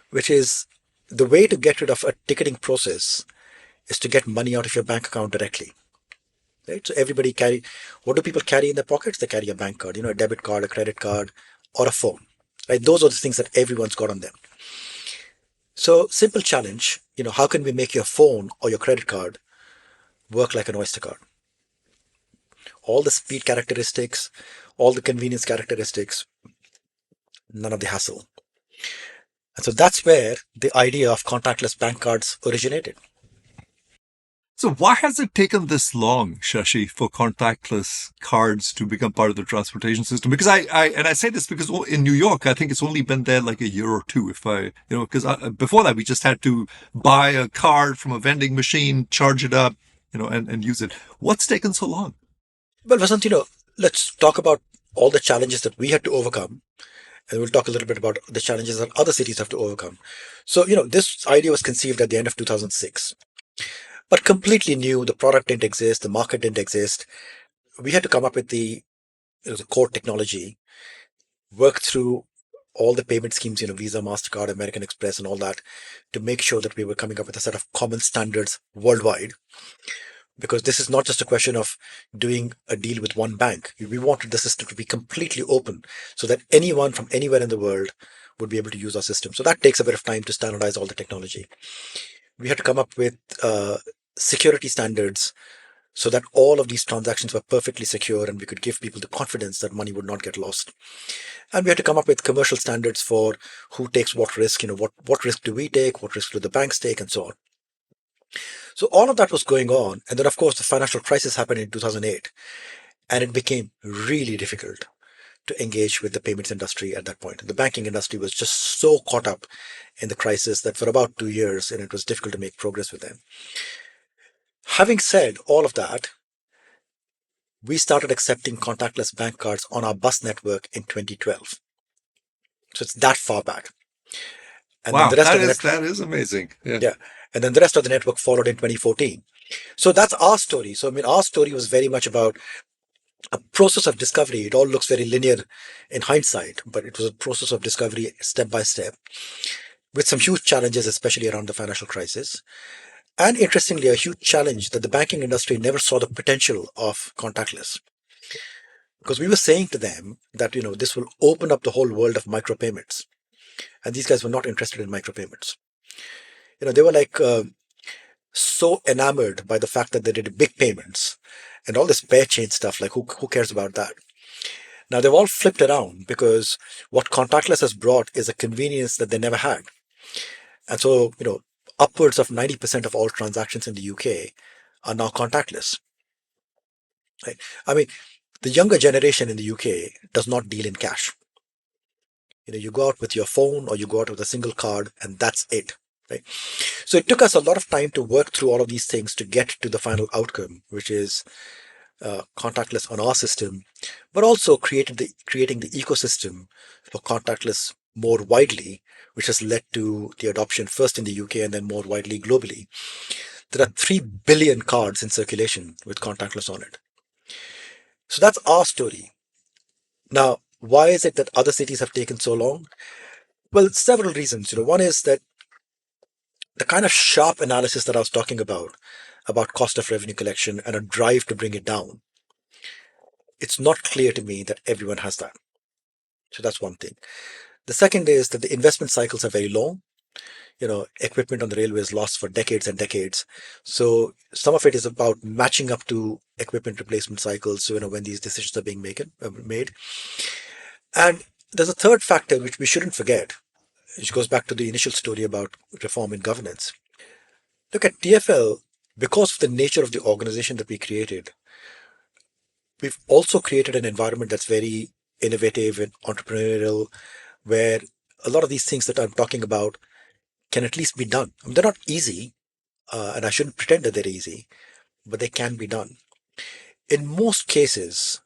which is the way to get rid of a ticketing process is to get money out of your bank account directly. Right? So what do people carry in their pockets? They carry a bank card, a debit card, a credit card, or a phone. Right? Those are the things that everyone's got on them. So simple challenge, how can we make your phone or your credit card work like an Oyster card? All the speed characteristics, all the convenience characteristics, none of the hassle. And so that's where the idea of contactless bank cards originated. So why has it taken this long, Shashi, for contactless cards to become part of the transportation system? Because I say this because in New York, I think it's only been there like a year or two. Because before that, we just had to buy a card from a vending machine, charge it up, and use it. What's taken so long? Well, Vasant, let's talk about all the challenges that we had to overcome. And we'll talk a little bit about the challenges that other cities have to overcome. So, this idea was conceived at the end of 2006. But completely new. The product didn't exist. The market didn't exist. We had to come up with the core technology, work through all the payment schemes, Visa, MasterCard, American Express, and all that, to make sure that we were coming up with a set of common standards worldwide. Because this is not just a question of doing a deal with one bank. We wanted the system to be completely open so that anyone from anywhere in the world would be able to use our system. So that takes a bit of time to standardize all the technology. We had to come up with security standards so that all of these transactions were perfectly secure and we could give people the confidence that money would not get lost. And we had to come up with commercial standards for who takes what risk, what risk do we take, what risk do the banks take, and so on. So all of that was going on. And then, of course, the financial crisis happened in 2008. And it became really difficult to engage with the payments industry at that point. And the banking industry was just so caught up in the crisis that for about 2 years, and it was difficult to make progress with them. Having said all of that, we started accepting contactless bank cards on our bus network in 2012. So it's that far back. And then Wow, the rest of the network, that is amazing. Yeah. yeah. And then the rest of the network followed in 2014. So that's our story. So, I mean, our story was very much about a process of discovery. It all looks very linear in hindsight, but it was a process of discovery step by step with some huge challenges, especially around the financial crisis. And interestingly, a huge challenge that the banking industry never saw the potential of contactless. Because we were saying to them that, this will open up the whole world of micropayments. And these guys were not interested in micropayments. They were like so enamored by the fact that they did big payments and all this pair chain stuff. Like, who cares about that? Now, they've all flipped around because what contactless has brought is a convenience that they never had. And so, upwards of 90% of all transactions in the UK are now contactless. Right? I mean, the younger generation in the UK does not deal in cash. You go out with your phone or you go out with a single card and that's it. Right? So it took us a lot of time to work through all of these things to get to the final outcome, which is contactless on our system, but also creating the ecosystem for contactless more widely, which has led to the adoption first in the UK and then more widely globally. There are 3 billion cards in circulation with contactless on it. So that's our story. Now, why is it that other cities have taken so long? Well, several reasons. One is that the kind of sharp analysis that I was talking about cost of revenue collection and a drive to bring it down, it's not clear to me that everyone has that. So that's one thing. The second is that the investment cycles are very long. Equipment on the railways lasts for decades and decades. So some of it is about matching up to equipment replacement cycles, so, when these decisions are being made. And there's a third factor which we shouldn't forget, which goes back to the initial story about reform in governance. Look at TFL, because of the nature of the organization that we created, we've also created an environment that's very innovative and entrepreneurial, where a lot of these things that I'm talking about can at least be done. I mean, they're not easy, and I shouldn't pretend that they're easy, but they can be done. In most cases,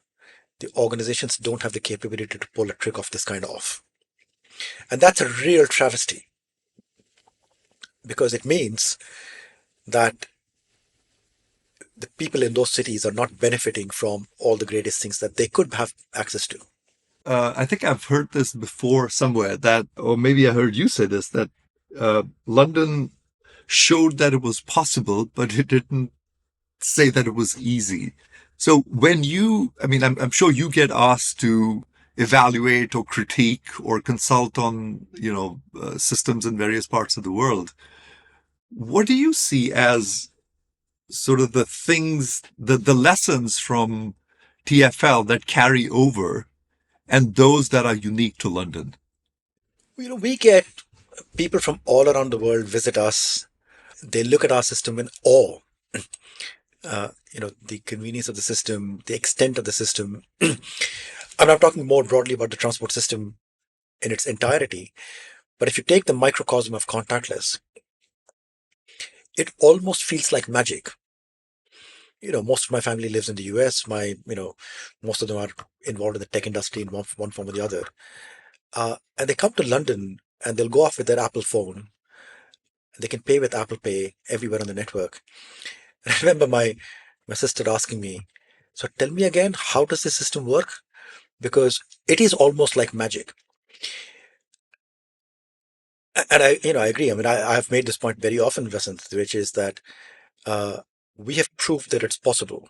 the organizations don't have the capability to pull a trick of this kind off. And that's a real travesty because it means that the people in those cities are not benefiting from all the greatest things that they could have access to. I think I've heard this before somewhere that, or maybe I heard you say this, that London showed that it was possible, but it didn't say that it was easy. So I'm sure you get asked to evaluate or critique or consult on, systems in various parts of the world. What do you see as sort of the things, the lessons from TFL that carry over and those that are unique to London? We get people from all around the world visit us. They look at our system in awe. The convenience of the system, the extent of the system. I'm not talking more broadly about the transport system in its entirety, but if you take the microcosm of contactless, it almost feels like magic. Most of my family lives in the US. Most of them are involved in the tech industry in one form or the other. And they come to London and they'll go off with their Apple phone. They can pay with Apple Pay everywhere on the network. And I remember my sister asking me, so tell me again, how does this system work? Because it is almost like magic. And I agree. I mean, I have made this point very often, Vasant, which is that uh, we have proved that it's possible.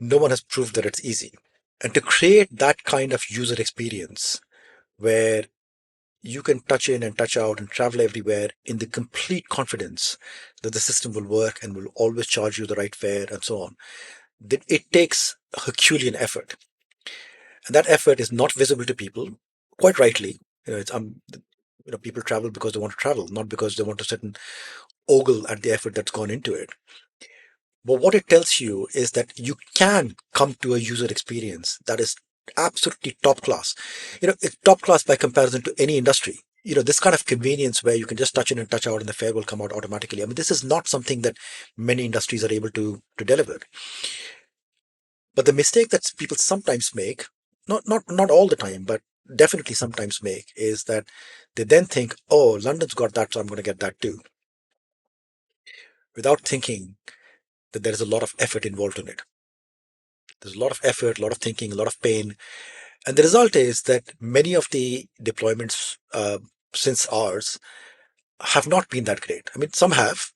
No one has proved that it's easy. And to create that kind of user experience where you can touch in and touch out and travel everywhere in the complete confidence that the system will work and will always charge you the right fare and so on, that it takes Herculean effort. And that effort is not visible to people, quite rightly. People travel because they want to travel, not because they want to sit and ogle at the effort that's gone into it. But what it tells you is that you can come to a user experience that is absolutely top class. It's top class by comparison to any industry. This kind of convenience where you can just touch in and touch out and the fare will come out automatically. I mean, this is not something that many industries are able to deliver. But the mistake that people sometimes make, not all the time, but definitely sometimes make, is that they then think, oh, London's got that, so I'm going to get that too, without thinking that there is a lot of effort involved in it. There's a lot of effort, a lot of thinking, a lot of pain. And the result is that many of the deployments since ours have not been that great. I mean, some have,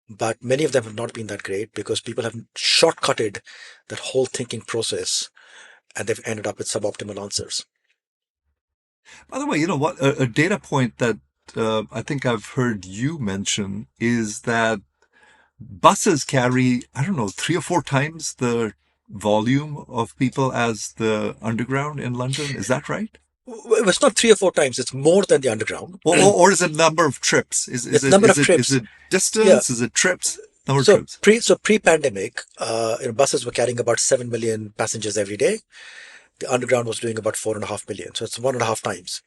but many of them have not been that great because people have shortcutted that whole thinking process and they've ended up with suboptimal answers. By the way, you know what? A data point that I think I've heard you mention is that buses carry, I don't know, 3 or 4 times the volume of people as the underground in London. Is that right? It's not 3 or 4 times, it's more than the underground. Or is it number of trips? It's number of Is trips. it Yeah. distance? Is it trips? Number of So trips. pre-pandemic, buses were carrying about 7 million passengers every day. The underground was doing about 4.5 million. So it's 1.5 times.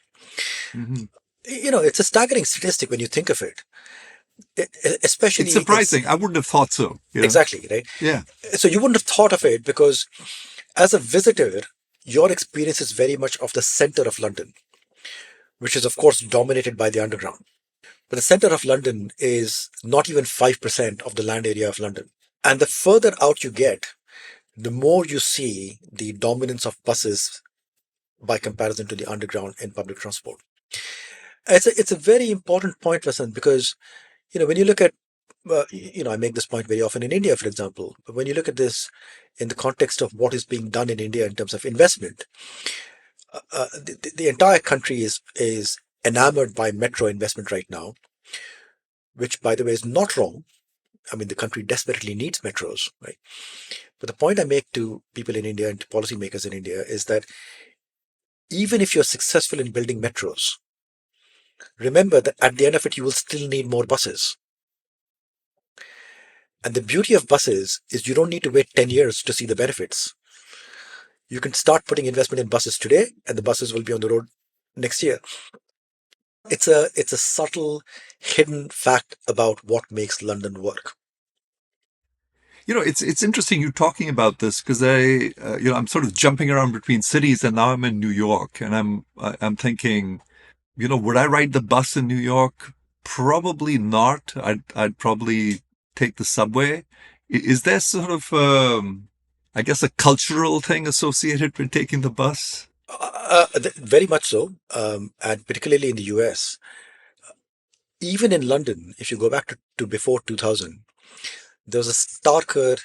Hmm. It's a staggering statistic when you think of it, It's especially surprising. I wouldn't have thought so. Yeah. exactly, right? Yeah. So you wouldn't have thought of it because as a visitor, your experience is very much of the center of London, which is of course dominated by the underground. But the center of London is not even 5% of the land area of London. And the further out you get, the more you see the dominance of buses by comparison to the underground in public transport. It's a very important point, Vasan, because when you look at I make this point very often in India, for example. But when you look at this in the context of what is being done in India in terms of investment, the entire country is enamored by metro investment right now, which, by the way, is not wrong. I mean, the country desperately needs metros, right? But the point I make to people in India and to policymakers in India is that even if you're successful in building metros, remember that at the end of it, you will still need more buses. And the beauty of buses is you don't need to wait 10 years to see the benefits. You can start putting investment in buses today, and the buses will be on the road next year. It's a subtle, hidden fact about what makes London work. It's interesting you talking about this because I'm sort of jumping around between cities, and now I'm in New York, and I'm thinking, would I ride the bus in New York? Probably not. I'd probably take the subway. Is there sort of, I guess, a cultural thing associated with taking the bus? Very much so, and particularly in the US. Even in London, if you go back to before 2000, there was a starker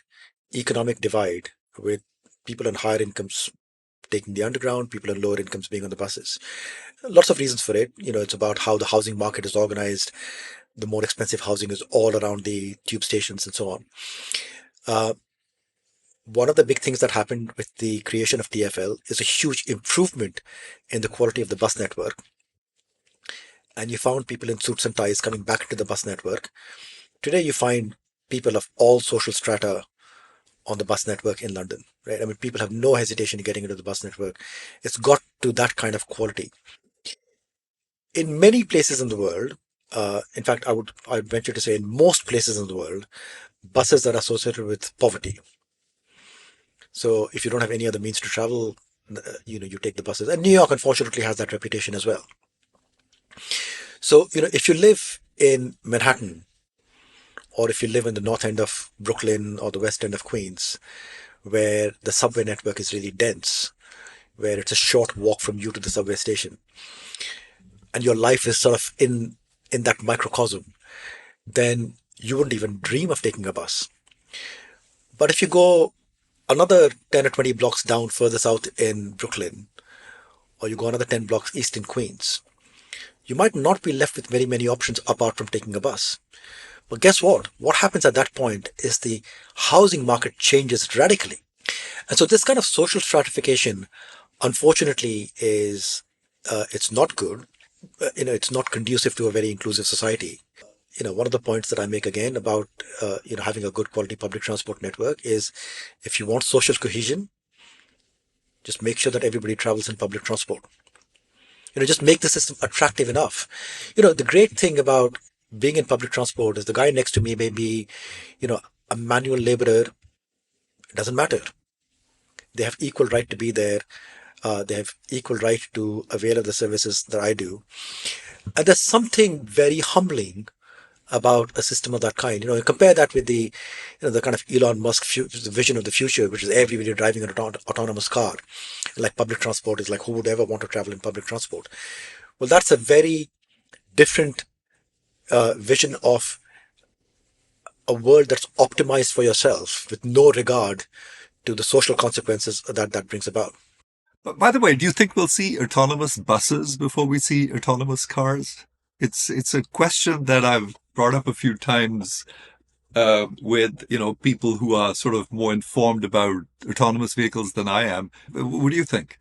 economic divide with people on higher incomes taking the underground, people on lower incomes being on the buses. Lots of reasons for it. It's about how the housing market is organized. The more expensive housing is all around the tube stations and so on. Uh, One of the big things that happened with the creation of TFL is a huge improvement in the quality of the bus network. And you found people in suits and ties coming back into the bus network. Today, you find people of all social strata on the bus network in London, right? I mean, people have no hesitation in getting into the bus network. It's got to that kind of quality. In many places in the world, in fact, I'd venture to say in most places in the world, buses are associated with poverty. So if you don't have any other means to travel, you take the buses. And New York, unfortunately, has that reputation as well. So, if you live in Manhattan, or if you live in the north end of Brooklyn or the west end of Queens, where the subway network is really dense, where it's a short walk from you to the subway station, and your life is sort of in that microcosm, then you wouldn't even dream of taking a bus. But if you go another 10 or 20 blocks down further south in Brooklyn, or you go another 10 blocks east in Queens, you might not be left with very many options apart from taking a bus. But guess what? What happens at that point is the housing market changes radically. And so this kind of social stratification, unfortunately, is it's not good. It's not conducive to a very inclusive society. One of the points that I make again about having a good quality public transport network is if you want social cohesion, Just make sure that everybody travels in public transport. Just make the system attractive enough. The great thing about being in public transport is the guy next to me may be, a manual laborer. It doesn't matter. They have equal right to be there. They have equal right to avail of the services that I do. And there's something very humbling about a system of that kind. Compare that with the kind of Elon Musk the vision of the future, which is everybody driving an autonomous car. Like public transport is like, who would ever want to travel in public transport? Well, that's a very different vision of a world that's optimized for yourself with no regard to the social consequences that brings about. But by the way, do you think we'll see autonomous buses before we see autonomous cars? It's a question that I've brought up a few times with people who are sort of more informed about autonomous vehicles than I am. What do you think?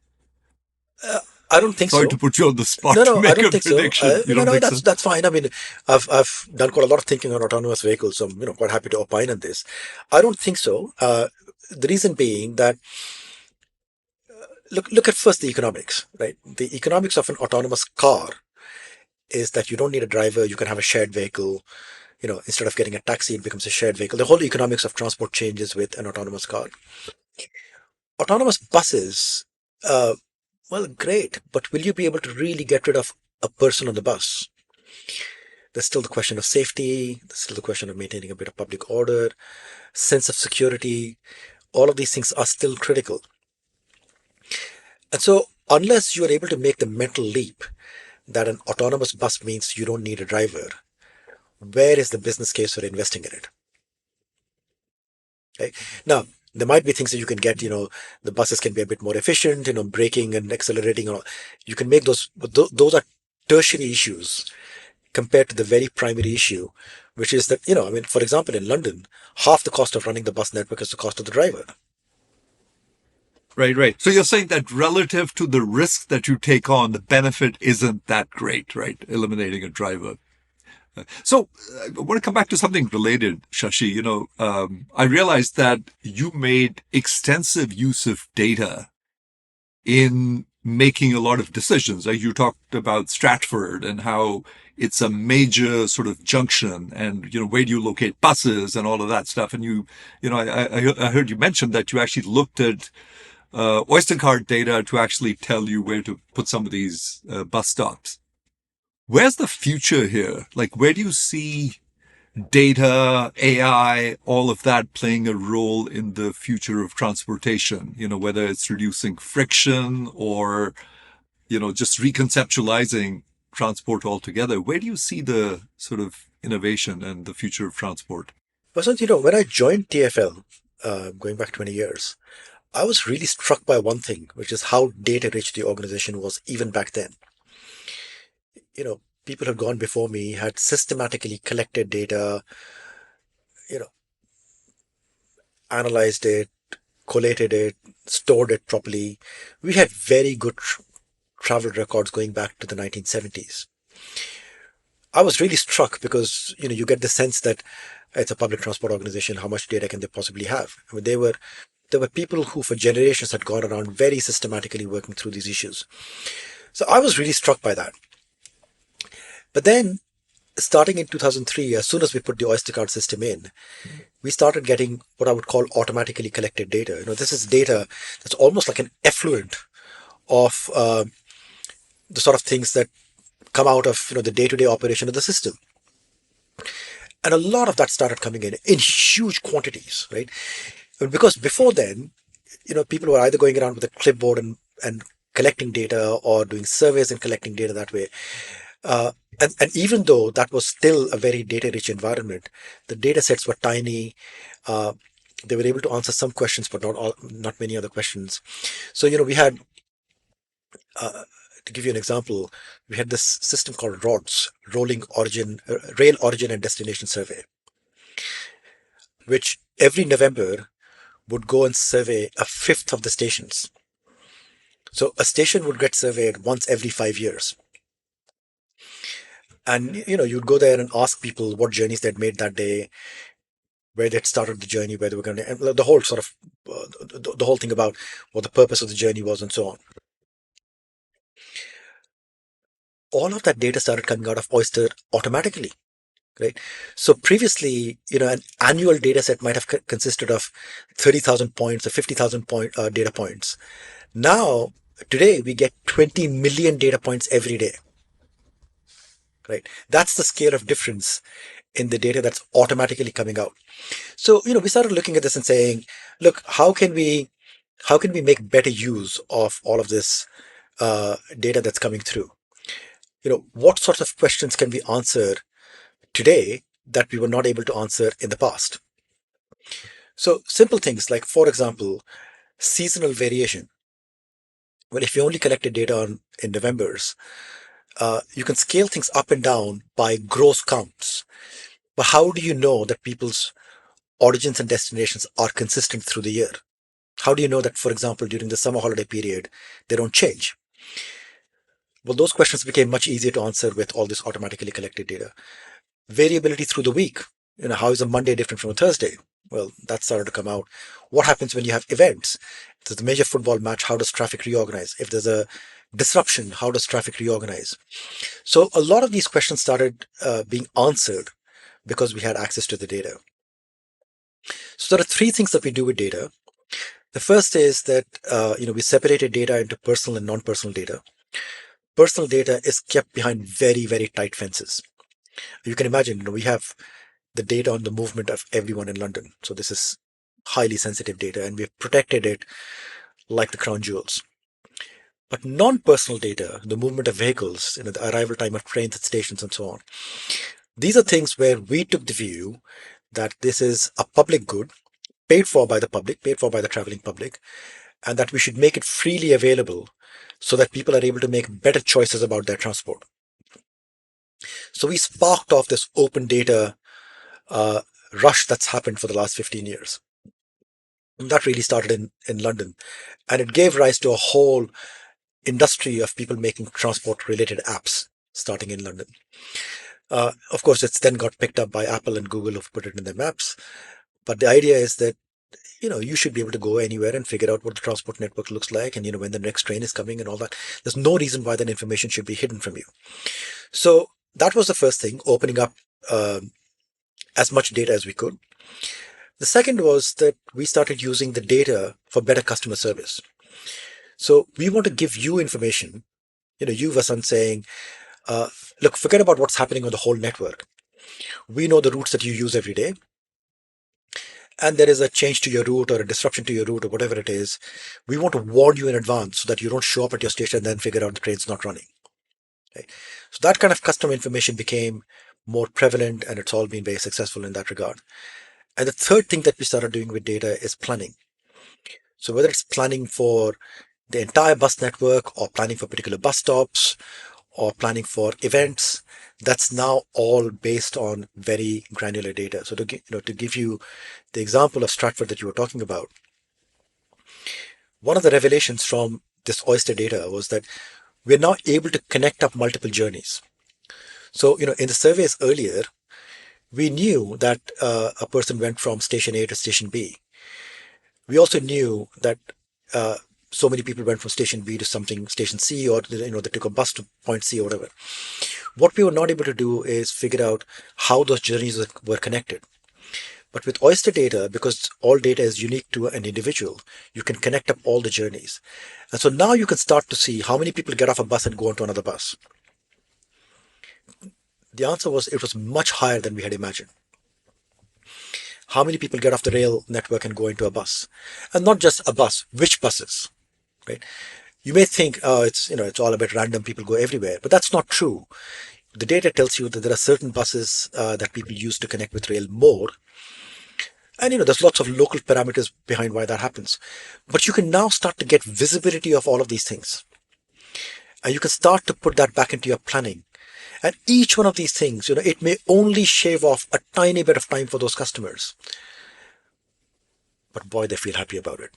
I don't think Sorry so. to put you on the spot No, to no, I make don't a think so. prediction. You No, don't no, think that's so? that's fine. I mean, I've done quite a lot of thinking on autonomous vehicles, so I'm quite happy to opine on this. I don't think so. The reason being that look at first the economics, right? The economics of an autonomous car is that you don't need a driver. You can have a shared vehicle. Instead of getting a taxi, it becomes a shared vehicle. The whole economics of transport changes with an autonomous car. Autonomous buses, uh, well, great, but will you be able to really get rid of a person on the bus? There's still the question of safety. There's still the question of maintaining a bit of public order, sense of security. All of these things are still critical. And so, unless you are able to make the mental leap that an autonomous bus means you don't need a driver, where is the business case for investing in it? Okay? Now, there might be things that you can get, the buses can be a bit more efficient, braking and accelerating. You can make those, but those are tertiary issues compared to the very primary issue, which is that, I mean, for example, in London, half the cost of running the bus network is the cost of the driver. Right, right. So you're saying that relative to the risk that you take on, the benefit isn't that great, right? Eliminating a driver. So I want to come back to something related, Shashi. I realized that you made extensive use of data in making a lot of decisions. Like you talked about Stratford and how it's a major sort of junction and, where do you locate buses and all of that stuff. And I heard you mention that you actually looked at Oyster card data to actually tell you where to put some of these bus stops. Where's the future here? Like, where do you see data, AI, all of that playing a role in the future of transportation? Whether it's reducing friction or, just reconceptualizing transport altogether. Where do you see the sort of innovation and the future of transport? But when I joined TFL, going back 20 years, I was really struck by one thing, which is how data rich the organization was even back then. People had gone before me, had systematically collected data, you know, analyzed it, collated it, stored it properly. We had very good travel records going back to the 1970s. I was really struck because you get the sense that it's a public transport organization. How much data can they possibly have? I mean, there were people who for generations had gone around very systematically working through these issues. So I was really struck by that. But then, starting in 2003, as soon as we put the Oyster card system in, we started getting what I would call automatically collected data. This is data that's almost like an effluent of the sort of things that come out of the day-to-day operation of the system. And a lot of that started coming in huge quantities, right? And because before then, people were either going around with a clipboard and collecting data or doing surveys and collecting data that way. And even though that was still a very data-rich environment, the data sets were tiny. They were able to answer some questions, but not many other questions. So we had, to give you an example, we had this system called RODS, Rail Origin and Destination Survey, which every November would go and survey a fifth of the stations. So a station would get surveyed once every 5 years. And you'd go there and ask people what journeys they'd made that day, where they'd started the journey, where they were going to, and the whole sort of the whole thing about what the purpose of the journey was and so on. All of that data started coming out of Oyster automatically, right? So previously, an annual data set might have consisted of 30,000 points or 50,000 data points. Now, today, we get 20 million data points every day, right? That's the scale of difference in the data that's automatically coming out. So, we started looking at this and saying, look, how can we make better use of all of this data that's coming through? What sorts of questions can we answer today that we were not able to answer in the past? So simple things like, for example, seasonal variation. Well, if you only collected data in November's, you can scale things up and down by gross counts. But how do you know that people's origins and destinations are consistent through the year? How do you know that, for example, during the summer holiday period, they don't change? Well, those questions became much easier to answer with all this automatically collected data. Variability through the week. How is a Monday different from a Thursday? Well, that started to come out. What happens when you have events? If there's a major football match, how does traffic reorganize? If there's a disruption, how does traffic reorganize? So a lot of these questions started being answered because we had access to the data. So there are three things that we do with data. The first is that we separated data into personal and non-personal data. Personal data is kept behind very, very tight fences. You can imagine, we have the data on the movement of everyone in London. So this is highly sensitive data, and we've protected it like the crown jewels. But non-personal data, the movement of vehicles, the arrival time of trains at stations and so on, these are things where we took the view that this is a public good, paid for by the public, paid for by the traveling public, and that we should make it freely available so that people are able to make better choices about their transport. So we sparked off this open data uh, rush that's happened for the last 15 years. And that really started in London. And it gave rise to a whole industry of people making transport related apps starting in London. Of course, it's then got picked up by Apple and Google, who've put it in their maps. But the idea is that you should be able to go anywhere and figure out what the transport network looks like, and when the next train is coming and all that. There's no reason why that information should be hidden from you. So that was the first thing, opening up as much data as we could. The second was that we started using the data for better customer service. So we want to give you information, you, Vasan, saying, look, forget about what's happening on the whole network. We know the routes that you use every day, and there is a change to your route or a disruption to your route or whatever it is. We want to warn you in advance so that you don't show up at your station and then figure out the train's not running. Right? So that kind of customer information became more prevalent, and it's all been very successful in that regard. And the third thing that we started doing with data is planning. So whether it's planning for the entire bus network or planning for particular bus stops or planning for events, that's now all based on very granular data. So to give you the example of Stratford that you were talking about, one of the revelations from this Oyster data was that we're now able to connect up multiple journeys. So, in the surveys earlier, we knew that a person went from station A to station B. We also knew that uh, so many people went from station B to station C, or they took a bus to point C or whatever. What we were not able to do is figure out how those journeys were connected. But with Oyster data, because all data is unique to an individual, you can connect up all the journeys. And so now you can start to see how many people get off a bus and go onto another bus. The answer was it was much higher than we had imagined. How many people get off the rail network and go into a bus? And not just a bus, which buses, right? You may think, oh, it's all about random, people go everywhere, but that's not true. The data tells you that there are certain buses that people use to connect with rail more. And there's lots of local parameters behind why that happens. But you can now start to get visibility of all of these things. And you can start to put that back into your planning. And each one of these things, it may only shave off a tiny bit of time for those customers. But boy, they feel happy about it.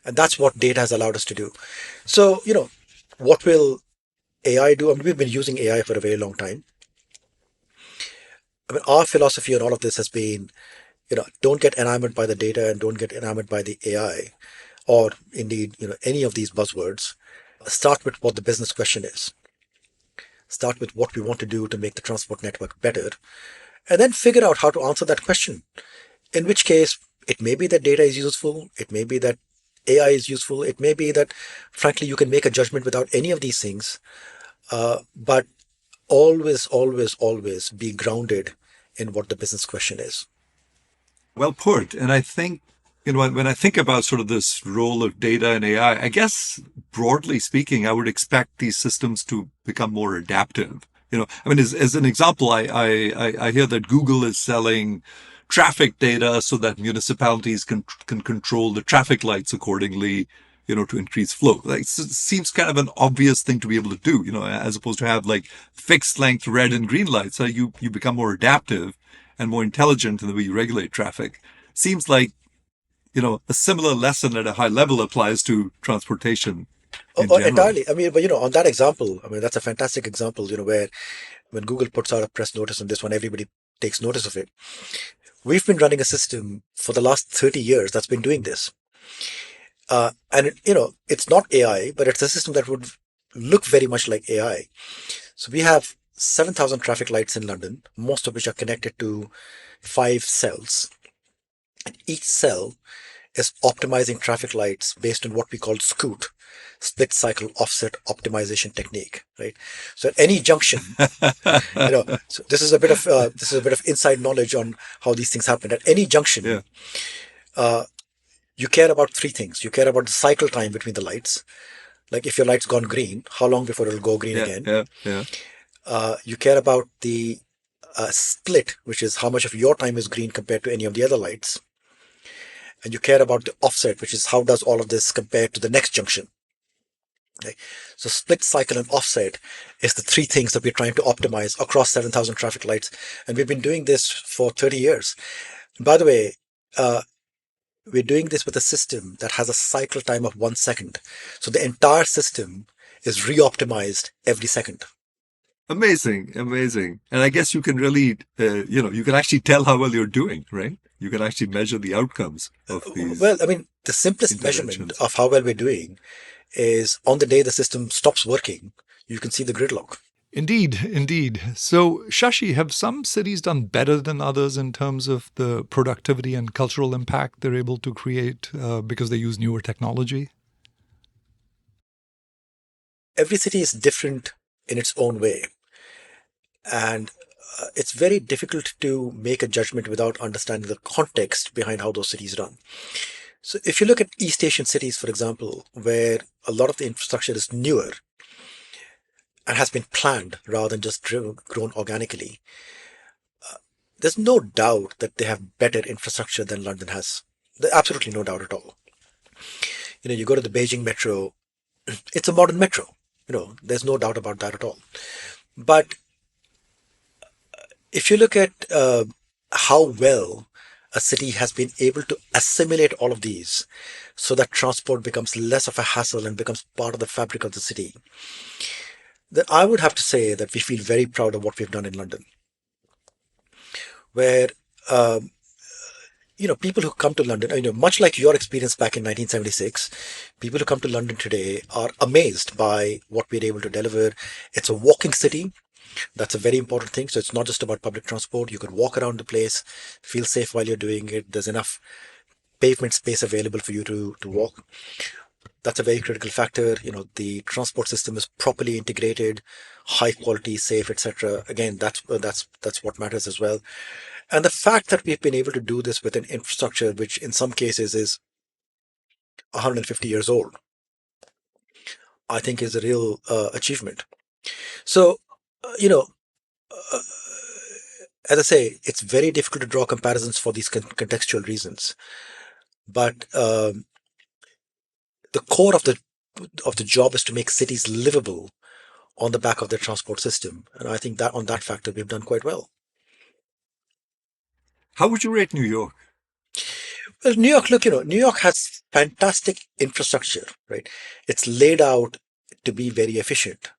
And that's what data has allowed us to do. So, what will AI do? I mean, we've been using AI for a very long time. I mean, our philosophy on all of this has been, don't get enamored by the data and don't get enamored by the AI or indeed, any of these buzzwords. Start with what the business question is. Start with what we want to do to make the transport network better, and then figure out how to answer that question. In which case, it may be that data is useful, it may be that AI is useful, it may be that, frankly, you can make a judgment without any of these things, but always, always, always be grounded in what the business question is. Well put. And I think, when I think about sort of this role of data and AI, I guess broadly speaking, I would expect these systems to become more adaptive. I mean, as an example, I hear that Google is selling traffic data so that municipalities can control the traffic lights accordingly, to increase flow. Like, it seems kind of an obvious thing to be able to do, as opposed to have like fixed length red and green lights. So you become more adaptive and more intelligent in the way you regulate traffic. Seems like, a similar lesson at a high level applies to transportation in general. Entirely. I mean, but on that example, I mean, that's a fantastic example, where when Google puts out a press notice on this one, everybody takes notice of it. We've been running a system for the last 30 years that's been doing this. It's not AI, but it's a system that would look very much like AI. So we have 7,000 traffic lights in London, most of which are connected to 5 cells. And each cell is optimizing traffic lights based on what we call SCOOT, split cycle offset optimization technique, right? So at any junction, so this is a bit of inside knowledge on how these things happen. At any junction, Yeah. You care about three things. You care about the cycle time between the lights. Like if your light's gone green, how long before it'll go green Yeah. again? Yeah. Yeah. You care about the split, which is how much of your time is green compared to any of the other lights. And you care about the offset, which is how does all of this compare to the next junction. Okay. So split, cycle, and offset is the three things that we're trying to optimize across 7,000 traffic lights. And we've been doing this for 30 years. And by the way, we're doing this with a system that has a cycle time of 1 second. So the entire system is re-optimized every second. Amazing, amazing. And I guess you can really, you can actually tell how well you're doing, right? You can actually measure the outcomes of these Well, I mean, the simplest measurement interventions. of how well we're doing is on the day the system stops working, you can see the gridlock. Indeed, indeed. So, Shashi, have some cities done better than others in terms of the productivity and cultural impact they're able to create because they use newer technology? Every city is different in its own way. And it's very difficult to make a judgment without understanding the context behind how those cities run. So if you look at East Asian cities, for example, where a lot of the infrastructure is newer and has been planned rather than just grown organically, there's no doubt that they have better infrastructure than London has. There's absolutely no doubt at all. You go to the Beijing metro, it's a modern metro. There's no doubt about that at all. But if you look at how well a city has been able to assimilate all of these so that transport becomes less of a hassle and becomes part of the fabric of the city, then I would have to say that we feel very proud of what we've done in London, where um, people who come to London, much like your experience back in 1976, people who come to London today are amazed by what we're able to deliver. It's a walking city. That's a very important thing. So it's not just about public transport. You could walk around the place, feel safe while you're doing it. There's enough pavement space available for you to walk. That's a very critical factor. The transport system is properly integrated, high quality, safe, etc. Again, that's what matters as well. And the fact that we've been able to do this with an infrastructure which in some cases is 150 years old, I think is a real achievement. So, you know, uh, as I say, it's very difficult to draw comparisons for these contextual reasons. But the core of the job is to make cities livable on the back of their transport system, and I think that on that factor we've done quite well. How would you rate New York? Well, New York, look, New York has fantastic infrastructure, right? It's laid out to be very efficient.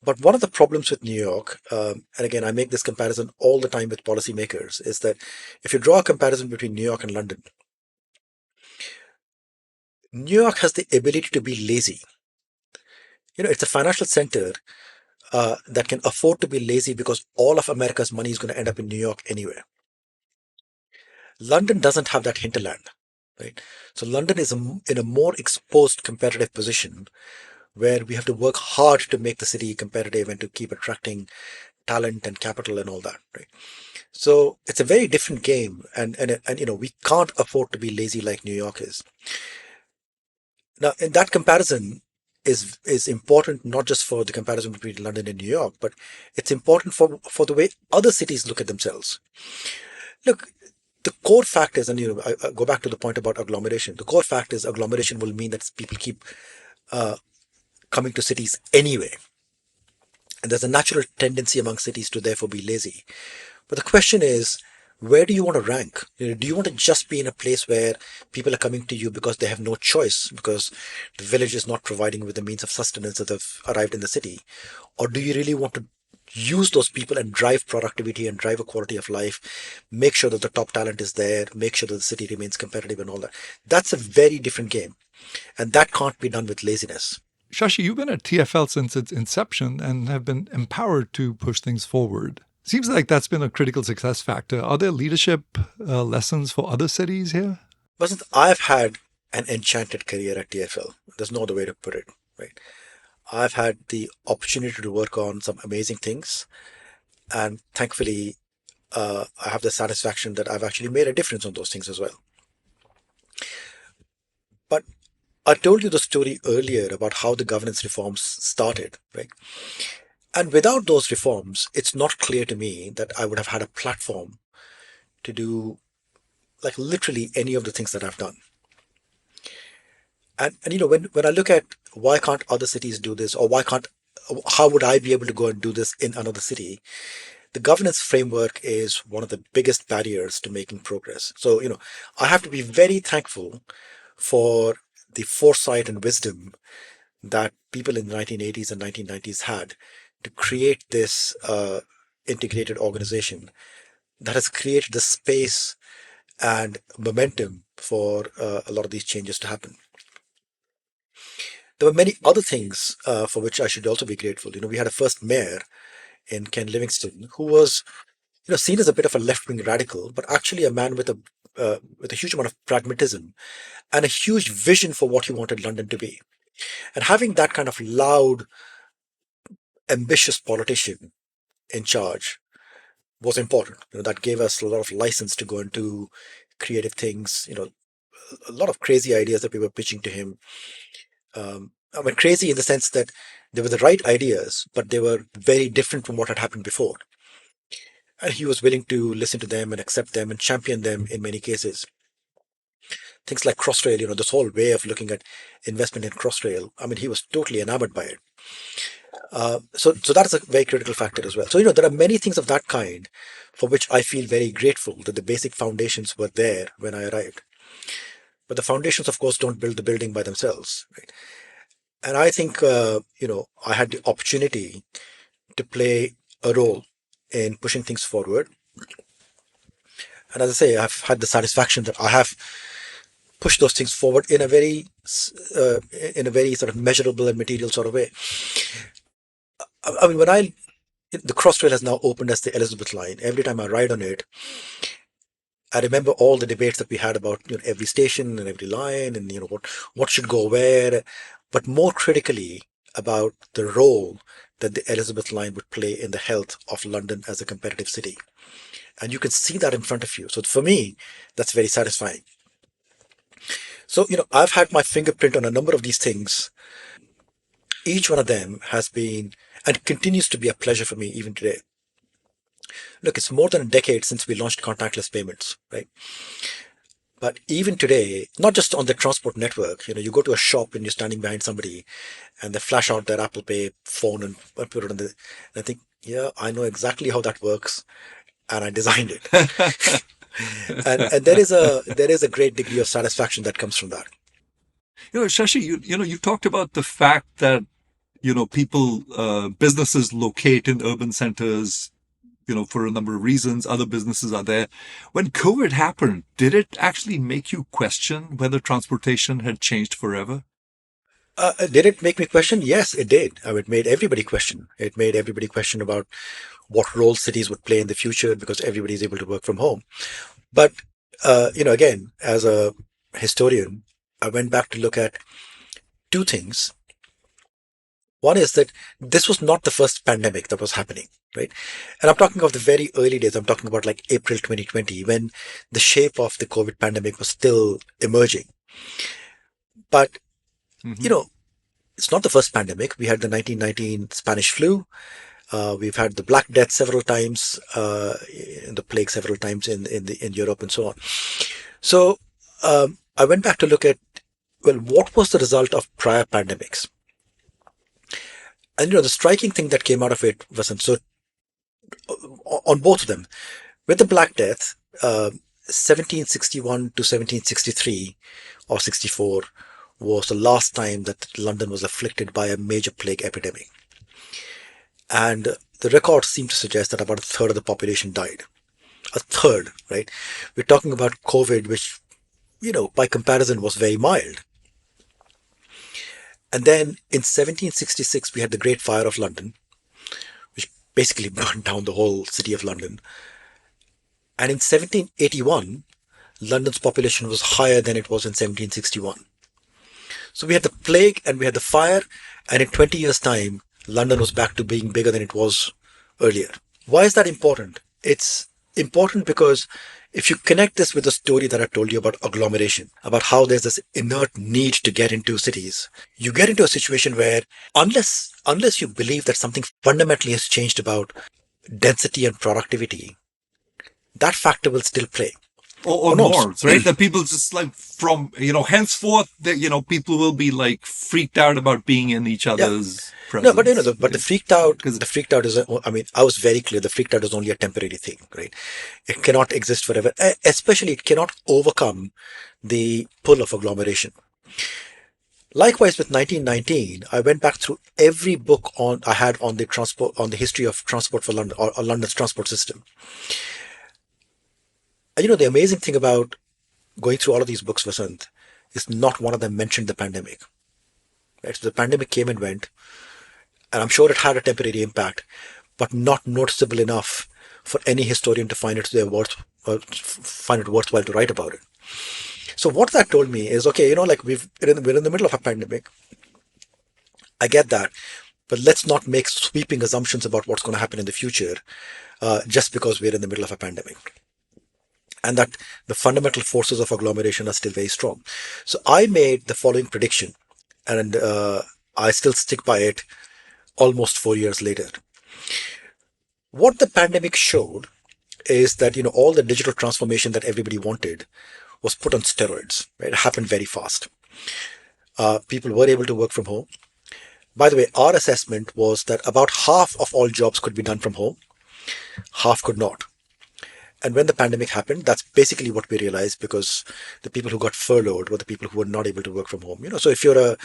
But one of the problems with New York, and again, I make this comparison all the time with policymakers, is that if you draw a comparison between New York and London, New York has the ability to be lazy. It's a financial center that can afford to be lazy because all of America's money is going to end up in New York anyway. London doesn't have that hinterland, right? So London is in a more exposed competitive position where we have to work hard to make the city competitive and to keep attracting talent and capital and all that, right? So it's a very different game, and we can't afford to be lazy like New York is. Now, in that comparison is important not just for the comparison between London and New York, but it's important for the way other cities look at themselves. Look, the core fact is, and I go back to the point about agglomeration. The core fact is agglomeration will mean that people keep uh, coming to cities anyway, and there's a natural tendency among cities to therefore be lazy. But the question is, where do you want to rank? Do you want to just be in a place where people are coming to you because they have no choice, because the village is not providing with the means of sustenance that have arrived in the city? Or do you really want to use those people and drive productivity and drive a quality of life, make sure that the top talent is there, make sure that the city remains competitive and all that? That's a very different game. And that can't be done with laziness. Shashi, you've been at TFL since its inception and have been empowered to push things forward. Seems like that's been a critical success factor. Are there leadership lessons for other cities here? Wasn't I've had an enchanted career at TFL. There's no other way to put it, right? I've had the opportunity to work on some amazing things, and thankfully, I have the satisfaction that I've actually made a difference on those things as well. But I told you the story earlier about how the governance reforms started, right? And without those reforms, it's not clear to me that I would have had a platform to do like literally any of the things that I've done. And when I look at why can't other cities do this, or how would I be able to go and do this in another city? The governance framework is one of the biggest barriers to making progress. So, I have to be very thankful for the foresight and wisdom that people in the 1980s and 1990s had to create this integrated organization that has created the space and momentum for a lot of these changes to happen. There were many other things for which I should also be grateful. We had a first mayor in Ken Livingston who was seen as a bit of a left-wing radical, but actually a man with a huge amount of pragmatism and a huge vision for what he wanted London to be. And having that kind of loud, ambitious politician in charge was important. That gave us a lot of license to go and do creative things. A lot of crazy ideas that we were pitching to him. I mean, crazy in the sense that they were the right ideas, but they were very different from what had happened before. And he was willing to listen to them and accept them and champion them in many cases. Things like Crossrail, this whole way of looking at investment in Crossrail. I mean, he was totally enamored by it. So that is a very critical factor as well. So, there are many things of that kind for which I feel very grateful that the basic foundations were there when I arrived. But the foundations, of course, don't build the building by themselves, right? And I think, I had the opportunity to play a role in pushing things forward. And as I say, I've had the satisfaction that I have pushed those things forward in a very sort of measurable and material sort of way. I mean, the Crossrail has now opened as the Elizabeth line. Every time I ride on it, I remember all the debates that we had about every station and every line and what should go where, but more critically about the role that the Elizabeth line would play in the health of London as a competitive city. And you can see that in front of you. So for me, that's very satisfying. So, I've had my fingerprint on a number of these things. Each one of them has been and continues to be a pleasure for me even today. Look, it's more than a decade since we launched contactless payments, right? But even today, not just on the transport network, you go to a shop and you're standing behind somebody and they flash out their Apple Pay phone and put it on and I think, yeah, I know exactly how that works and I designed it. and there is a great degree of satisfaction that comes from that. Shashi, you talked about the fact that businesses locate in urban centers, for a number of reasons. Other businesses are there. When COVID happened, did it actually make you question whether transportation had changed forever? Did it make me question? Yes, it did. It made everybody question. It made everybody question about what role cities would play in the future because everybody's able to work from home. But, again, as a historian, I went back to look at two things. One is that this was not the first pandemic that was happening, right? And I'm talking of the very early days. I'm talking about like April 2020, when the shape of the COVID pandemic was still emerging. But, you Mm-hmm. know, it's not the first pandemic. We had the 1919 Spanish flu. We've had the Black Death several times, the plague several times in Europe and so on. So I went back to look at, well, what was the result of prior pandemics? And the striking thing that came out of it was, and so on both of them, with the Black Death, 1761 to 1763 or 64 was the last time that London was afflicted by a major plague epidemic. And the records seem to suggest that about a third of the population died. A third, right? We're talking about COVID, which, by comparison was very mild. And then in 1766, we had the Great Fire of London, which basically burned down the whole city of London. And in 1781, London's population was higher than it was in 1761. So we had the plague and we had the fire, and in 20 years' time, London was back to being bigger than it was earlier. Why is that important? It's important because if you connect this with the story that I told you about agglomeration, about how there's this inert need to get into cities, you get into a situation where unless you believe that something fundamentally has changed about density and productivity, that factor will still play. Or Oh no, norms, right? That people just like from, henceforth, that, people will be like freaked out about being in each yeah. other's No, but presence. the Because, freaked out is. I mean, I was very clear. The freaked out is only a temporary thing, right? It cannot exist forever. Especially, it cannot overcome the pull of agglomeration. Likewise, with 1919, I went back through every book I had on the transport, on the history of transport for London, or London's transport system. And the amazing thing about going through all of these books, Vasant, is not one of them mentioned the pandemic. Right? So the pandemic came and went, and I'm sure it had a temporary impact, but not noticeable enough for any historian to find find it worthwhile to write about it. So what that told me is, okay, like we're in the middle of a pandemic. I get that, but let's not make sweeping assumptions about what's going to happen in the future, just because we're in the middle of a pandemic, and that the fundamental forces of agglomeration are still very strong. So I made the following prediction, and I still stick by it almost 4 years later. What the pandemic showed is that all the digital transformation that everybody wanted was put on steroids. Right? It happened very fast. People were able to work from home. By the way, our assessment was that about half of all jobs could be done from home, half could not. And when the pandemic happened, that's basically what we realized, because the people who got furloughed were the people who were not able to work from home. So if you're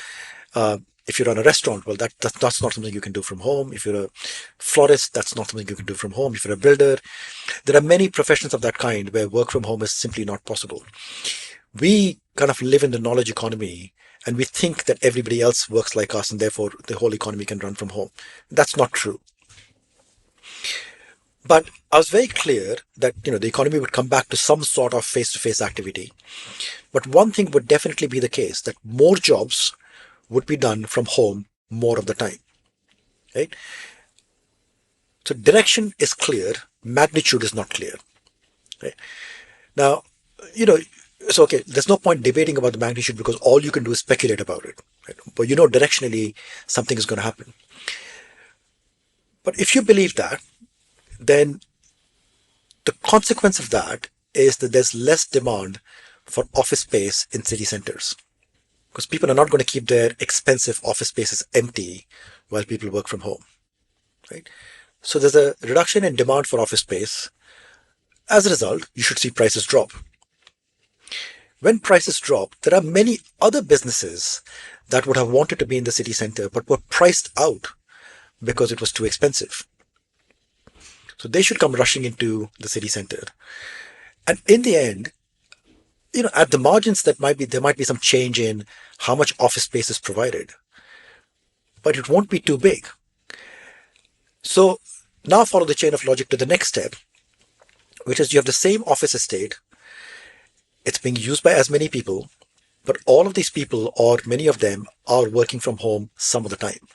on a restaurant, well, that's not something you can do from home. If you're a florist, that's not something you can do from home. If you're a builder, there are many professions of that kind where work from home is simply not possible. We kind of live in the knowledge economy, and we think that everybody else works like us, and therefore the whole economy can run from home. That's not true. But I was very clear that the economy would come back to some sort of face-to-face activity. But one thing would definitely be the case, that more jobs would be done from home more of the time. Right? So direction is clear, magnitude is not clear. Right? Now, so okay, there's no point debating about the magnitude, because all you can do is speculate about it. Right? But directionally something is going to happen. But if you believe that, then the consequence of that is that there's less demand for office space in city centers, because people are not going to keep their expensive office spaces empty while people work from home, right? So there's a reduction in demand for office space. As a result, you should see prices drop. When prices drop, there are many other businesses that would have wanted to be in the city center but were priced out because it was too expensive. So they should come rushing into the city center. And in the end, at the margins, there might be some change in how much office space is provided, but it won't be too big. So now follow the chain of logic to the next step, which is you have the same office estate. It's being used by as many people, but all of these people, or many of them, are working from home some of the time,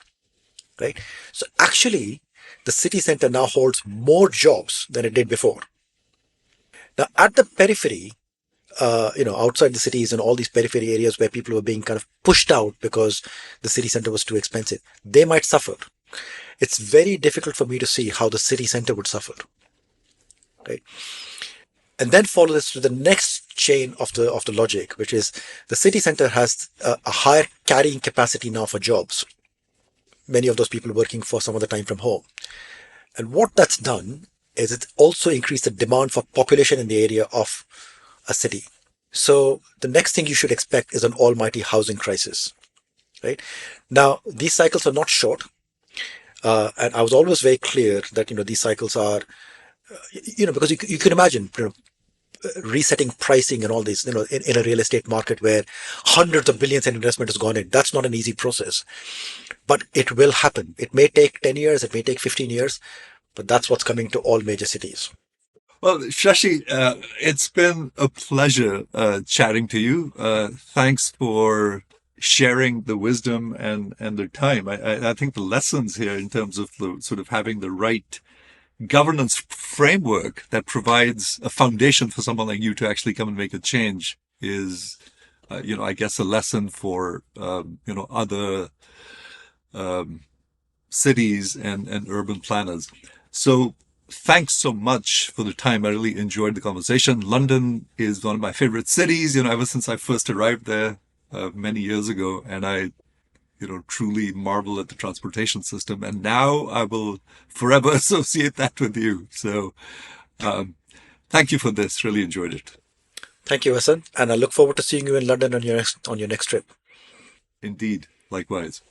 right? So actually, the city center now holds more jobs than it did before. Now, at the periphery, outside the cities and all these periphery areas where people were being kind of pushed out because the city center was too expensive, they might suffer. It's very difficult for me to see how the city center would suffer, right? And then follow this to the next chain of the logic, which is the city center has a higher carrying capacity now for jobs. Many of those people working for some of the time from home. And what that's done is it also increased the demand for population in the area of a city. So the next thing you should expect is an almighty housing crisis, right? Now, these cycles are not short. And I was always very clear that, these cycles are, because you can imagine, resetting pricing and all this, in a real estate market where hundreds of billions in investment has gone in. That's not an easy process, but it will happen. It may take 10 years, it may take 15 years, but that's what's coming to all major cities. Well, Shashi, it's been a pleasure chatting to you. Thanks for sharing the wisdom and the time. I think the lessons here in terms of the sort of having the right governance framework that provides a foundation for someone like you to actually come and make a change is, I guess, a lesson for, other cities and urban planners. So thanks so much for the time. I really enjoyed the conversation. London is one of my favorite cities, ever since I first arrived there many years ago. And I truly marvel at the transportation system. And now I will forever associate that with you. So thank you for this. Really enjoyed it. Thank you, Hassan. And I look forward to seeing you in London on your next trip. Indeed. Likewise.